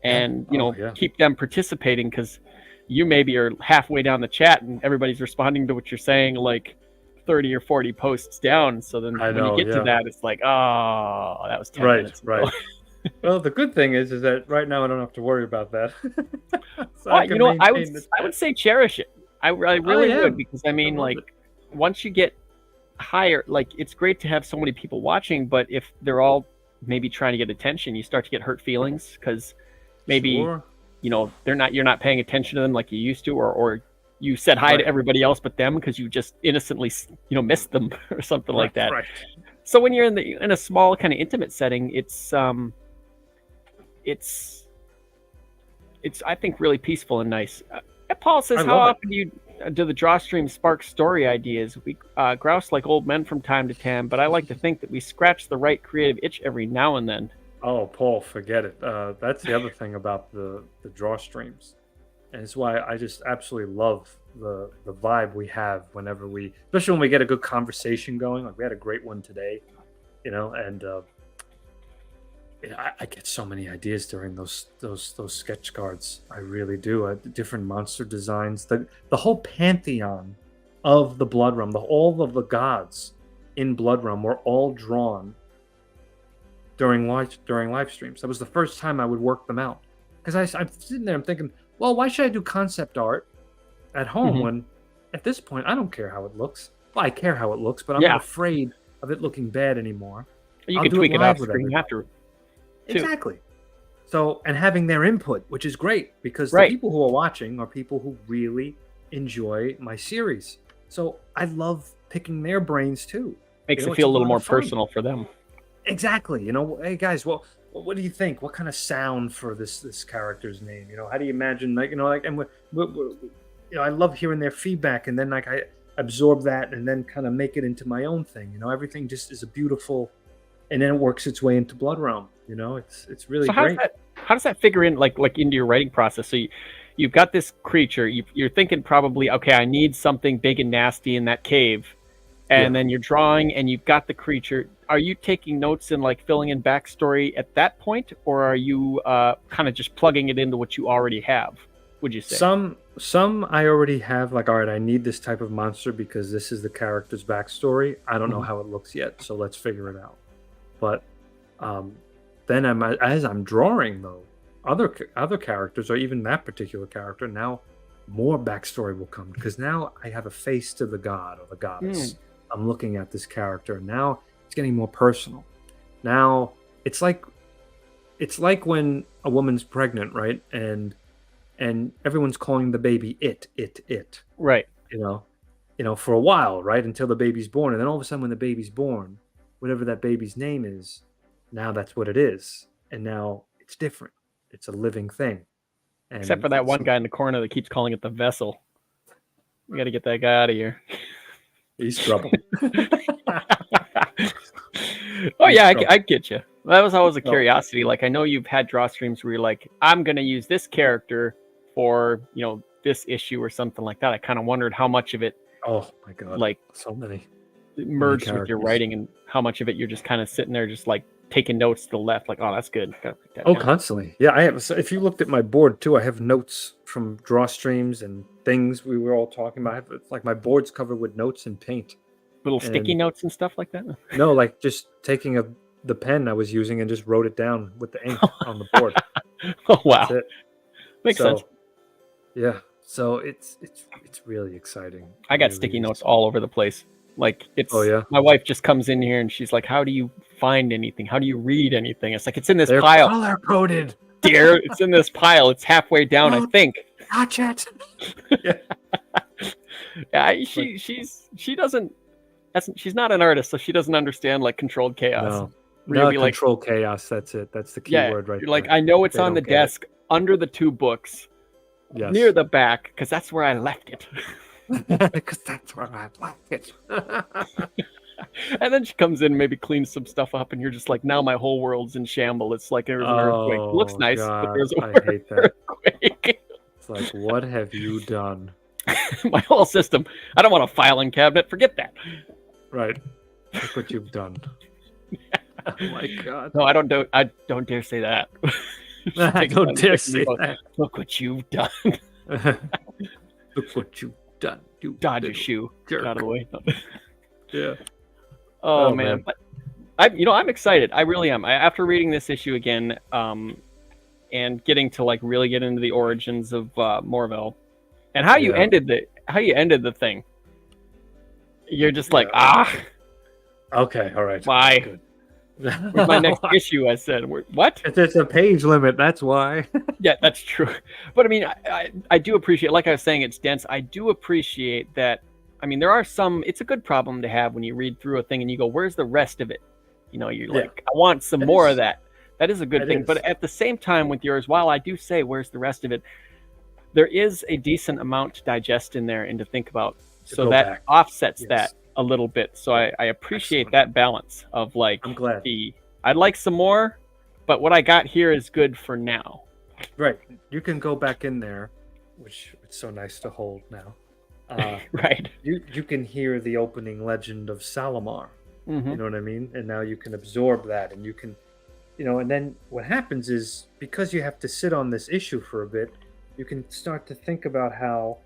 and Yeah. keep them participating because you maybe are halfway down the chat and everybody's responding to what you're saying like 30 or 40 posts down. So then I when you know, get to yeah. that, it's like, oh, that was 10 Right, minutes ago. right. Well, the good thing is that right now I don't have to worry about that. So I Well, can I maintain the would chat. say cherish it. I really yeah. would because I I mean, love like it. once you get higher, like it's great to have so many people watching, but if they're all maybe trying to get attention, you start to get hurt feelings because maybe Sure. you're not paying attention to them like you used to, or you said hi to Right. everybody else but them because you just innocently missed them or something like Right, that. right. So when you're in a small kind of intimate setting, it's I think really peaceful and nice. Paul says, I how love it. often do the draw streams spark story ideas? We grouse like old men from time to time, but I like to think that we scratch the right creative itch every now and then. Oh, Paul, forget it. That's the other thing about the draw streams. And it's why I just absolutely love the vibe we have whenever especially when we get a good conversation going. Like we had a great one today, and I get so many ideas during those sketch cards. I really do. Different monster designs, the whole pantheon of the Blood Realm, all of the gods in Blood Realm were all drawn during live streams. That was the first time I would work them out because I'm sitting there, I'm thinking, well, why should I do concept art at home Mhm. when at this point I don't care how it looks. Well, I care how it looks, but I'm Yeah, not afraid of it looking bad anymore. you I'll can do it tweak it live off with screen everybody. after too. Exactly. So, and having their input, which is great because the Right. people who are watching are people who really enjoy my series. So I love picking their brains too. Makes it It's feel a little lot more of fun. personal for them. Exactly. Hey guys, well, what do you think? What kind of sound for this character's name? How do you imagine? And I love hearing their feedback, and then like I absorb that, and then kind of make it into my own thing. Everything just is a beautiful, and then it works its way into Blood Realm. It's really So great. how does that figure in like into your writing process? So you've got this creature. You're thinking probably, okay, I need something big and nasty in that cave, and Yeah. then you're drawing and you've got the creature. Are you taking notes and like filling in backstory at that point, or are you kind of just plugging it into what you already have? Would you say? Some I already have, like, all right, I need this type of monster because this is the character's backstory. I don't know Mhm. how it looks yet, so let's figure it out. But um, then as I'm drawing though, other characters or even that particular character, now more backstory will come because now I have a face to the god or the goddess. I'm looking at this character and now it's getting more personal. Now it's like when a woman's pregnant, right? and everyone's calling the baby it. Right. For a while, right, until the baby's born, and then all of a sudden, when the baby's born, whatever that baby's name is, now that's what it is, and now it's different. It's a living thing. Except for that one guy in the corner that keeps calling it the vessel. We got to get that guy out of here. He's trouble. Oh yeah, I get you. That was always a curiosity. Like, I know you've had draw streams where you're like, I'm gonna use this character for this issue or something like that. I kind of wondered how much of it, oh my god, like so many merged with your writing, and how much of it you're just kind of sitting there just like taking notes to the left, like, oh, that's good. Constantly. Yeah, I have. So if you looked at my board too, I have notes from draw streams and things we were all talking about. Like my board's covered with notes and paint, little sticky notes and stuff like that. No, like just taking the pen I was using and just wrote it down with the ink on the board. Oh wow, makes sense. Yeah, so it's really exciting. I got sticky notes all over the place. Like, it's my wife just comes in here and she's like, how do you find anything? How do you read anything? It's like, it's in this pile. Color coded. Dear, it's in this pile. It's halfway down, I think. Watch it. Yeah, she doesn't. She's not an artist, so she doesn't understand like controlled chaos. No, controlled chaos. That's it. That's the key word, right? You're like, I know it's on the desk under the two books, near the back, because that's where I left it. Because that's where I left it. And then she comes in, maybe cleans some stuff up, and you're just like, now my whole world's in shambles. It's like there's an earthquake. It looks nice, but there's a earthquake. It's like, what have you done? My whole system. I don't want a filing cabinet. Forget that. Right. Look what you've done. Oh my god. No, I don't dare say that. I don't dare say that. Look what you've done. Look what you've done. You dodge a shoe. Get out of the way. Yeah. Oh man. But I'm excited. I really am. After reading this issue again, and getting to like really get into the origins of Morville, and how you ended the thing. You're just like, okay, all right. Why? Good. Where's my next issue? I said, what? It's a page limit. That's why. Yeah, that's true. But I mean, I do appreciate, like I was saying, it's dense. I do appreciate that. I mean, there are some. It's a good problem to have when you read through a thing and you go, "Where's the rest of it?" You're like, "I want some more of that." That is a good thing. But at the same time, with yours, while I do say, "Where's the rest of it?" there is a decent amount to digest in there and to think about. So that offsets that a little bit. So I appreciate that balance of like, I'm glad. I'd like some more, but what I got here is good for now. Right. You can go back in there, which it's so nice to hold now. Right. You can hear the opening legend of Salamar. Mm-hmm. You know what I mean? And now you can absorb that, and you can, and then what happens is, because you have to sit on this issue for a bit, you can start to think about how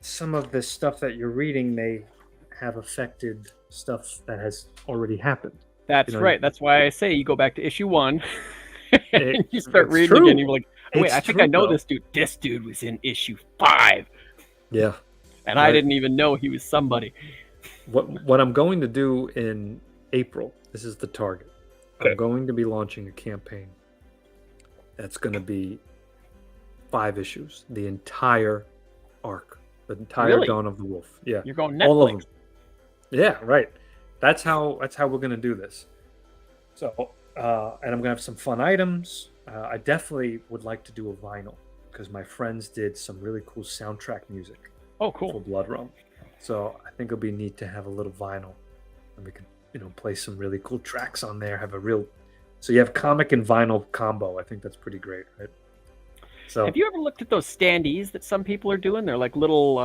some of the stuff that you're reading may have affected stuff that has already happened. That's right. That's why I say you go back to issue 1 and you start reading again. You're like, wait, I think I know this dude. This dude was in issue 5. Yeah. And I didn't even know he was somebody. What I'm going to do in April, this is the target. Okay. I'm going to be launching a campaign that's going to be 5 issues, the entire arc, the entire Dawn of the Wolf. Yeah, you're going Netflix. All of them. Yeah, right. That's how we're going to do this. So, and I'm going to have some fun items. I definitely would like to do a vinyl because my friends did some really cool soundtrack music. Oh, cool. For Blood Realm. So I think it'll be neat to have a little vinyl, and we can, play some really cool tracks on there. So you have comic and vinyl combo. I think that's pretty great, right? So have you ever looked at those standees that some people are doing? They're like little,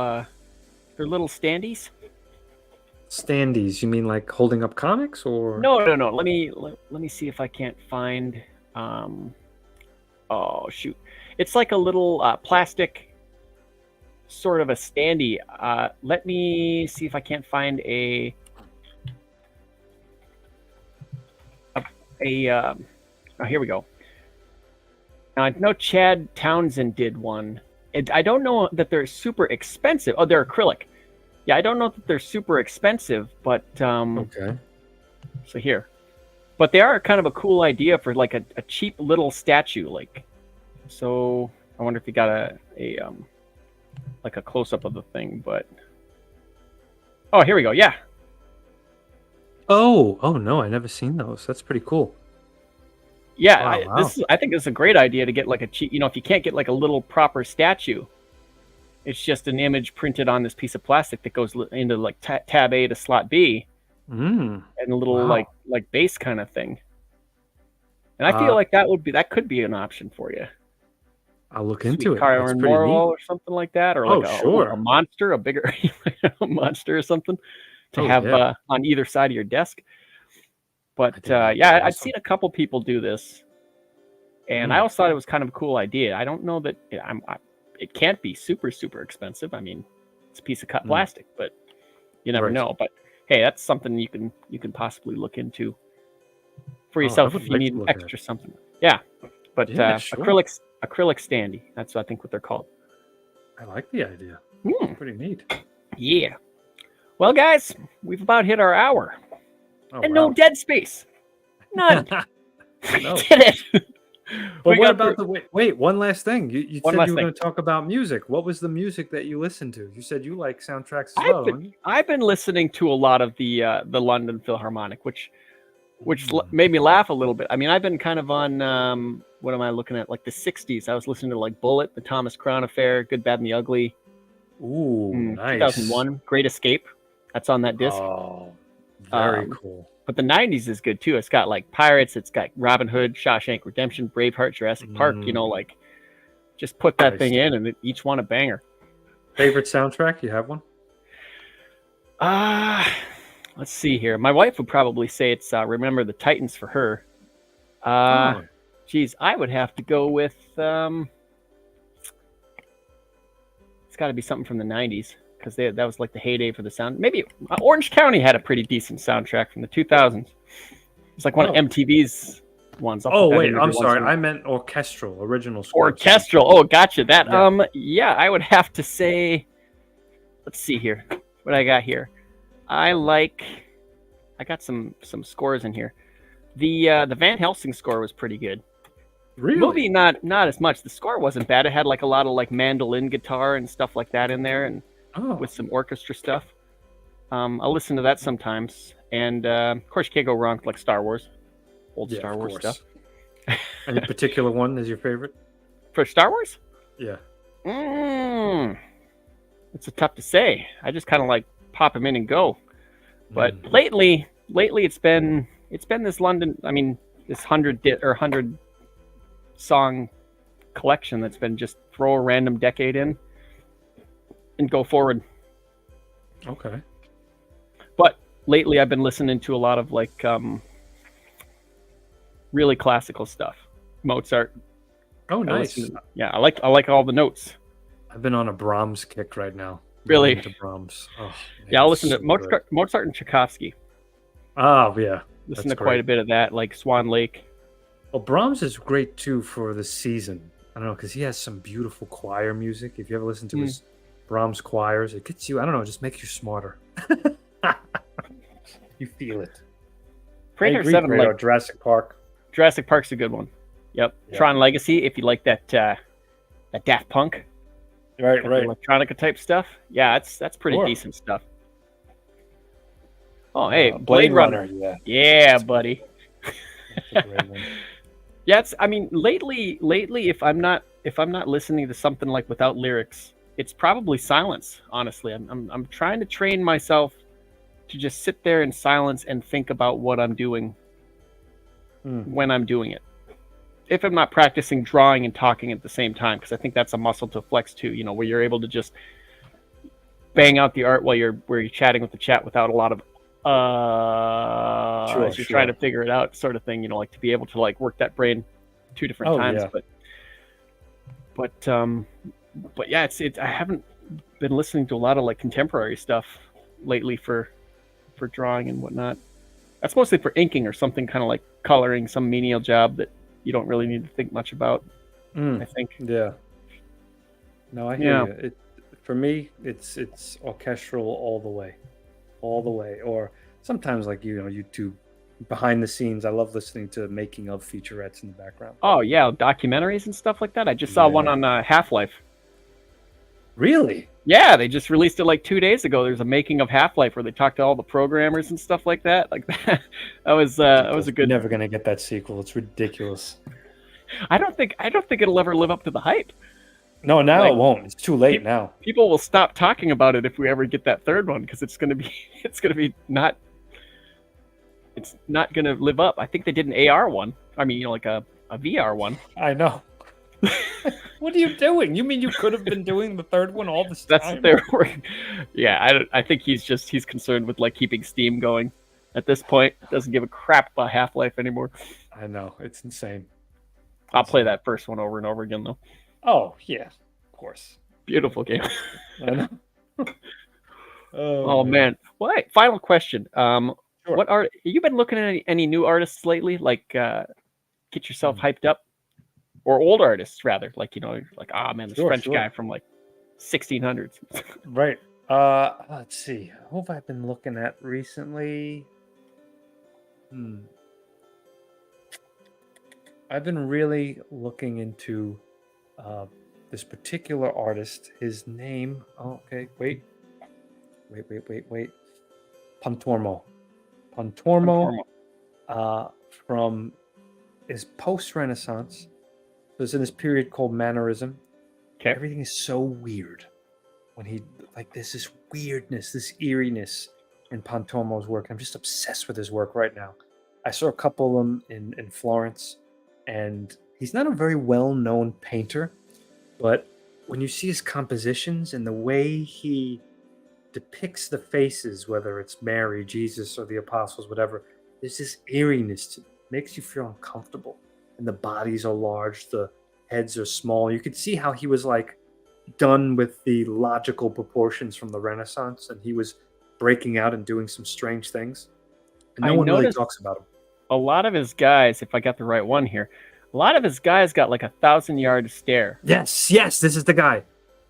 standees. Standees? You mean like holding up comics, or? No. Let me see if I can't find. Oh shoot! It's like a little plastic. Sort of a standee. Let me see if I can't find oh, here we go. Now I know Chad Townsend did one. I don't know that they're super expensive. Oh, they're acrylic. Yeah, I don't know that they're super expensive, but okay. So here, but they are kind of a cool idea for like a cheap little statue, like. So I wonder if you got a like a close up of the thing, but oh, here we go. Yeah, Oh no, I never seen those. That's pretty cool. yeah. Wow. I think it's a great idea to get like a cheap. If you can't get like a little proper statue, it's just an image printed on this piece of plastic that goes into like tab A to slot B, Mm. and a little Wow. like base kind of thing. And I feel Uh, like that could be an option for you. I'll look Sweet into it. That's Kyron pretty neat. Morwell or something like that, or like Oh, a sure. monster, a bigger monster or something to Oh, have yeah. on either side of your desk. I But think that'd be yeah, I'd awesome. seen a couple people do this, and I Mm. also thought it was kind of a cool idea. I don't know that it can't be super super expensive. I mean, it's a piece of cut Mm. plastic, but you never Right. know. But hey, that's something you can possibly look into for Oh, I yourself would if you like to need look at it. extra something. Yeah, but Yeah, sure. acrylic standee. That's I think what they're called. I like the idea. Hmm. Pretty neat. Yeah. Well, guys, we've about hit our hour, Oh, and no wow. dead space. None. We No. did it. But We what got about through. wait, one last thing. You One said you last were thing. going to talk about music. What was the music that you listened to? You said you like soundtracks as well, don't you? I've been listening to a lot of the London Philharmonic, which Mm. made me laugh a little bit. I mean, I've been kind of on what am I looking at? Like the '60s. I was listening to like Bullet, The Thomas Crown Affair, Good, Bad, and the Ugly. Ooh, nice. 2001, Great Escape. That's on that disc. Oh, very Um, cool. but the '90s is good too. It's got like Pirates. It's got Robin Hood, Shawshank Redemption, Braveheart, Jurassic Park. Mm, Like just put that nice. thing in, and each one a banger. Favorite soundtrack? You have one? Ah, let's see here. My wife would probably say it's Remember the Titans for her. Oh, Geez, I would have to go with it's got to be something from the '90s because that was like the heyday for the sound. Maybe Orange County had a pretty decent soundtrack from the 2000s. It's like one of oh, MTV's ones. I'll oh. put that Wait, in I'm every once sorry. in a I while. meant orchestral, original score. Orchestral. Oh, gotcha. That. Yeah. Yeah, I would have to say. Let's see here. What I got here. I got some scores in here. The Van Helsing score was pretty good. Really? Movie not as much. The score wasn't bad. It had like a lot of like mandolin guitar and stuff like that in there, and Oh, with some orchestra stuff. I'll listen to that sometimes, and of course you can't go wrong with like Star Wars, old yeah, Star of Wars course. stuff. Any particular one is your favorite? For Star Wars, Yeah. it's a tough to say. I just kind of like pop them in and go. But Mm. lately it's been this London. I mean, this 100 song collection that's been just throw a random decade in and go forward. Okay. But lately I've been listening to a lot of like really classical stuff. Mozart. Oh, nice. Yeah, I like all the notes. I've been on a Brahms kick right now. Really? Into Brahms. Oh, man, Yeah, I'll listen so to good. Mozart and Tchaikovsky. Oh, yeah. Listen That's to quite great. a bit of that, like Swan Lake. Well, Brahms is great too for the season. I don't know, because he has some beautiful choir music. If you ever listen to his Brahms choirs, it gets you, I don't know, it just makes you smarter. You feel it. Frank I agree, Seven, Fredo. like Jurassic Park. Jurassic Park's a good one. Yep. Yeah. Tron Legacy, if you like that Daft Punk, Right, got the electronica type stuff. Yeah, that's pretty Sure. decent stuff. Oh, hey, Blade Runner. Yeah. Yeah, buddy. That's a great one. Yeah, I mean, lately, if I'm not listening to something like without lyrics, it's probably silence. Honestly, I'm trying to train myself to just sit there in silence and think about what I'm doing when I'm doing it. If I'm not practicing drawing and talking at the same time, because I think that's a muscle to flex too. Where you're able to just bang out the art while you're chatting with the chat without a lot of as you're trying to figure it out, sort of thing. Like to be able to like work that brain two different times. Yeah. But yeah, it's I haven't been listening to a lot of like contemporary stuff lately for drawing and whatnot. That's mostly for inking or something kind of like coloring, some menial job that you don't really need to think much about. I think. Yeah. No, I hear you. For me, it's orchestral all the way, Or sometimes like YouTube behind the scenes. I love listening to making of featurettes in the background. Oh yeah, documentaries and stuff like that. I just saw one Yeah. on Half-Life. Really? Yeah, they just released it like 2 days ago. There's a making of Half-Life where they talked to all the programmers and stuff like that. Like that, that was a You're good. never gonna get that sequel. It's ridiculous. I don't think it'll ever live up to the hype. No, now Like, it won't. It's too late now. People will stop talking about it if we ever get that third one because it's gonna be not. It's not gonna live up. I think they did an AR one. I mean, like a VR one. I know. What are you doing? You mean you could have been doing the third one all this time? That's what they're working. Yeah, I think he's concerned with like keeping Steam going. At this point, doesn't give a crap about Half-Life anymore. I know, it's insane. I'll play that first one over and over again though. Oh yeah, of course. Beautiful game. I know. Oh man. Well, hey, final question. Sure. What art? You been looking at any new artists lately? Like, get yourself hyped up, or old artists rather? Like like man, this French guy from like 1600s. Right. Let's see. Who have I been looking at recently? I've been really looking into this particular artist. His name. Oh, okay. Wait. Pontormo. From his post-Renaissance. So it's in this period called Mannerism. Okay. Everything is so weird. When there's this weirdness, this eeriness in Pontormo's work. I'm just obsessed with his work right now. I saw a couple of them in Florence, and he's not a very well-known painter, but when you see his compositions and the way he depicts the faces, whether it's Mary, Jesus, or the apostles, whatever, there's this eeriness to it. It makes you feel uncomfortable. And the bodies are large, the heads are small. You could see how he was like done with the logical proportions from the Renaissance, and he was breaking out and doing some strange things. And no one really talks about him. A lot of his guys, if I got the right one here, a lot of his guys got like 1,000-yard stare. Yes, this is the guy.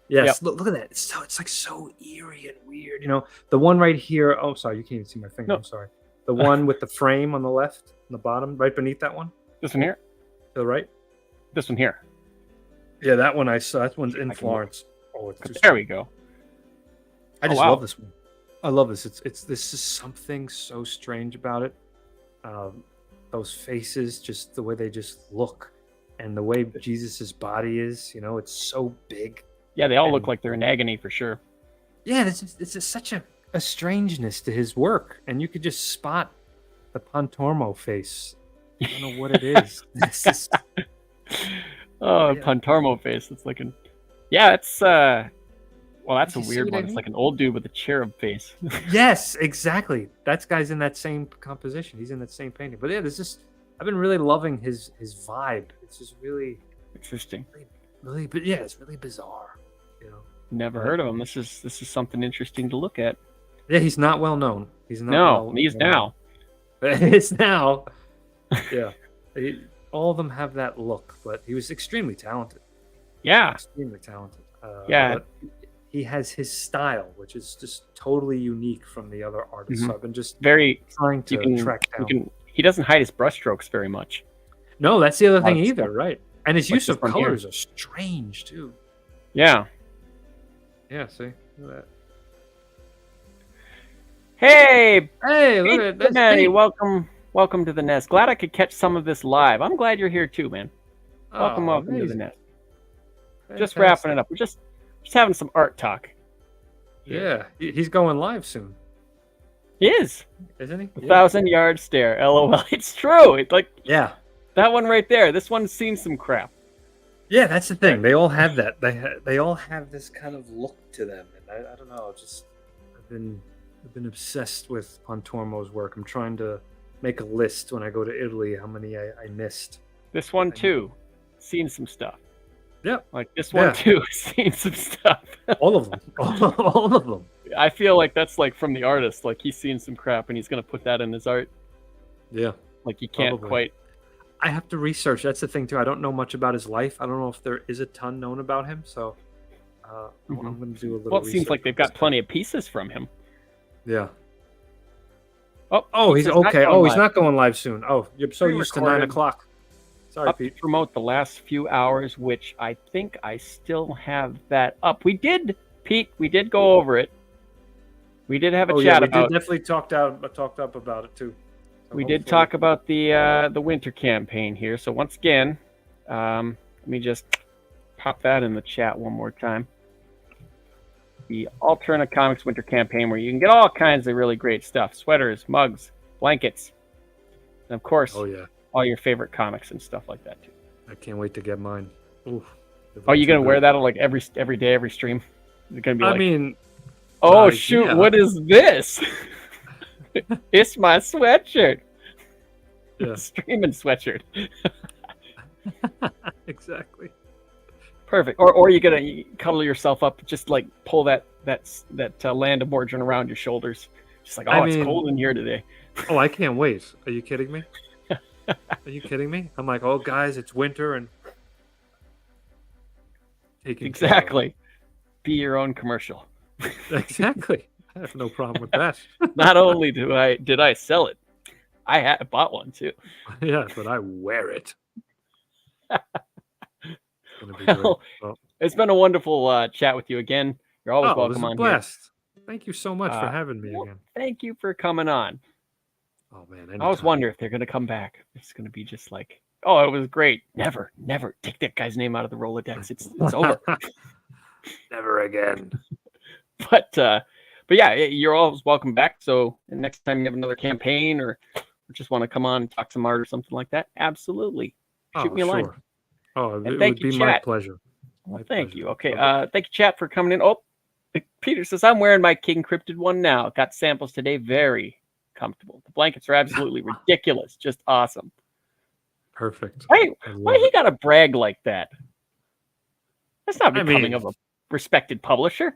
Yes, look at that. It's like so eerie and weird. The one right here. Oh, sorry, you can't even see my finger. No. I'm sorry. The one with the frame on the left, on the bottom, right beneath that one. This one here. To the right. This one here. Yeah, that one I saw. That one's in Florence. Oh, it's too there we go. I just love this one. I love this. This is something so strange about it. Those faces, just the way they just look, and the way Jesus's body is. It's so big. Yeah, they all look like they're in agony for sure. Yeah, it's such a strangeness to his work, and you could just spot the Pontormo face. I don't know what it is. Pontormo face. It's like it's that's a weird one. It's like an old dude with a cherub face. Yes, exactly. That guy's in that same composition. He's in that same painting. But yeah, I've been really loving his vibe. It's just really interesting. Really, but yeah, it's really bizarre. Never heard of him. This is something interesting to look at. Yeah, he's not well known. He's not. No, he's now. It's now. Yeah, all of them have that look, but he was extremely talented. Yeah, extremely talented. Yeah, he has his style, which is just totally unique from the other artists. So I've been just trying to track down. He doesn't hide his brushstrokes very much. No, that's the other thing either, right? And his use of colors are strange too. Yeah. Yeah, see? Look at that. Hey, look at this. Manny, welcome to the nest. Glad I could catch some of this live. I'm glad you're here too, man. Welcome to the nest. Fantastic. Just wrapping it up. We're just having some art talk. Yeah, he's going live soon. He is, isn't he? 1,000-yard stare. LOL. It's true. It's like that one right there. This one's seen some crap. Yeah, that's the thing. They all have that. They all have this kind of look to them, and I don't know. I've been obsessed with Pontormo's work. I'm trying to make a list when I go to Italy how many I missed. This one too, seen some stuff. Yep. Like this one too, seen some stuff. All of them. All of them. I feel like that's like from the artist. Like he's seen some crap and he's gonna put that in his art. Yeah. Like he can't quite. I have to research. That's the thing too. I don't know much about his life. I don't know if there is a ton known about him. So I'm going to do a little. Well, it seems like they've got plenty of pieces from him. Yeah. Oh, Pete he's says not okay. going Oh, he's live. not going live soon. Oh, you're so used to 9 Pre-recorded. o'clock. Sorry, Up to Pete. promote the last few hours, which I think I still have that up. We did, Pete. We did go over it. We did have a chat we about. did definitely talked up about it too. So We did hopefully- talk about the winter campaign here. So once again, let me just pop that in the chat one more time. The Alterna Comics Winter Campaign, where you can get all kinds of really great stuff: sweaters, mugs, blankets, and of course, Oh yeah, all your favorite comics and stuff like that too. I can't wait to get mine. Oof, Oh, you gonna wear that on like every day, every stream? You're gonna be like, I mean, oh shoot, yeah. what is this? It's my sweatshirt. Yeah. Streaming sweatshirt. Exactly. Perfect. Or you're gonna cuddle yourself up, just like pull that land of origin around your shoulders, just like, oh, it's cold in here today. Oh, I can't wait. Are you kidding me? Are you kidding me? I'm like, oh guys, it's winter and Exactly. Be your own commercial. Exactly. I have no problem with that. Not only did I sell it, I bought one too. Yeah, but I wear it. Well, it's been a wonderful chat with you again. You're always welcome on blast. Here. Thank you so much for having me again. Thank you for coming on. Oh man, anytime. I always wonder if they're gonna come back. It's gonna be just like, oh, it was great. Never take that guy's name out of the Rolodex. It's over. Never again. But yeah, you're always welcome back. So next time you have another campaign or just want to come on and talk some art or something like that, absolutely. Shoot me a line. Oh, it would be my pleasure. Well, thank you. Okay. Thank you, chat, for coming in. Oh, Peter says, I'm wearing my King Cryptid one now. Got samples today. Very comfortable. The blankets are absolutely ridiculous. Just awesome. Perfect. Why he got to brag like that? That's not becoming of a respected publisher.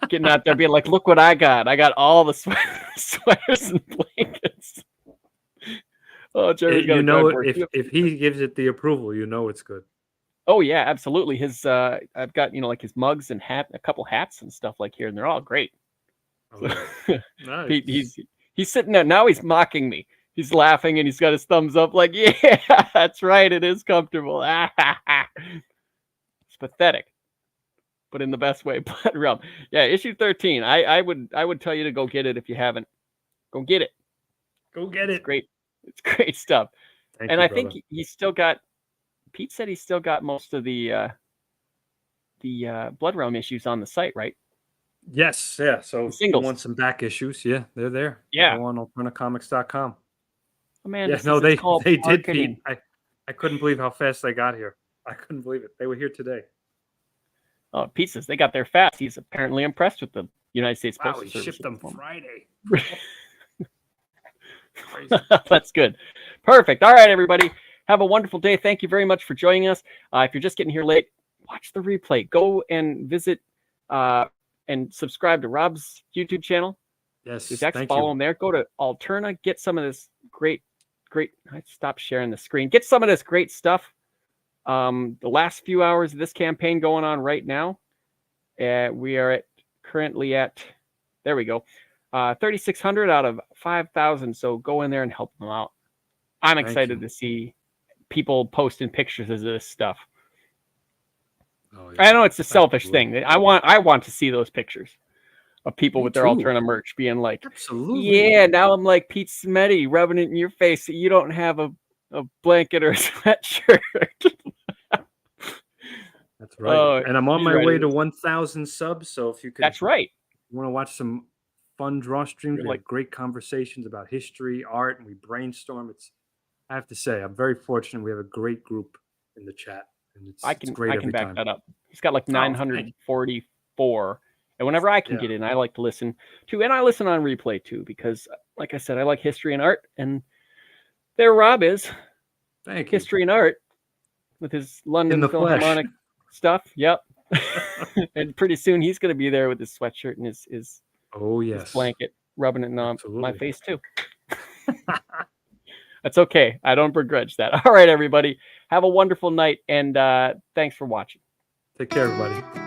Getting out there being like, look what I got. I got all the sweaters and blankets. Oh, Jerry's got if he gives it the approval, you know it's good. Oh yeah, absolutely. His I've got like his mugs and a couple hats and stuff like here, and they're all great. Oh, nice. He's sitting there now. He's mocking me. He's laughing and he's got his thumbs up, like, yeah, that's right. It is comfortable. It's pathetic, but in the best way. But yeah, issue 13. I would tell you to go get it if you haven't. Go get it. Go get it. It's great. It's great stuff. Thank you, I think he's still got. Pete said he's still got most of the Blood Realm issues on the site, right? Yes, yeah. So if you want some back issues, yeah, they're there. Yeah. Go on alternacomics.com. Oh man, yeah, no, they did, Pete. I couldn't believe how fast they got here. I couldn't believe it. They were here today. Oh, Pete says they got there fast. He's apparently impressed with the United States Postal Service. He shipped them Friday. That's good. Perfect. All right, everybody. Have a wonderful day. Thank you very much for joining us. If you're just getting here late, watch the replay. Go and visit and subscribe to Rob's YouTube channel. Yes, follow him there. Go to Alterna. Get some of this great. I stopped sharing the screen. Get some of this great stuff. The last few hours of this campaign going on right now. We are currently at, there we go, 3,600 out of 5,000. So go in there and help them out. I'm excited to see people posting pictures of this stuff. Oh, yeah. I know it's a selfish thing. I want to see those pictures of people with their Alterna merch being like, absolutely, yeah, now I'm like Pete Smetty rubbing it in your face that you don't have a blanket or a sweatshirt. That's right. And I'm on my way to 1,000 subs. So if you could, that's right. You want to watch some fun draw streams, we have great conversations about history, art, and we brainstorm. I have to say, I'm very fortunate. We have a great group in the chat, and it's great. I can back that up. He's got like 944, and whenever I can get in, I like to listen to, and I listen on replay too, because, like I said, I like history and art, and there Rob is. History and art with his London Philharmonic stuff. Yep. And pretty soon he's going to be there with his sweatshirt and his his blanket, rubbing it on my face too. That's okay. I don't begrudge that. All right, everybody. Have a wonderful night, and thanks for watching. Take care, everybody.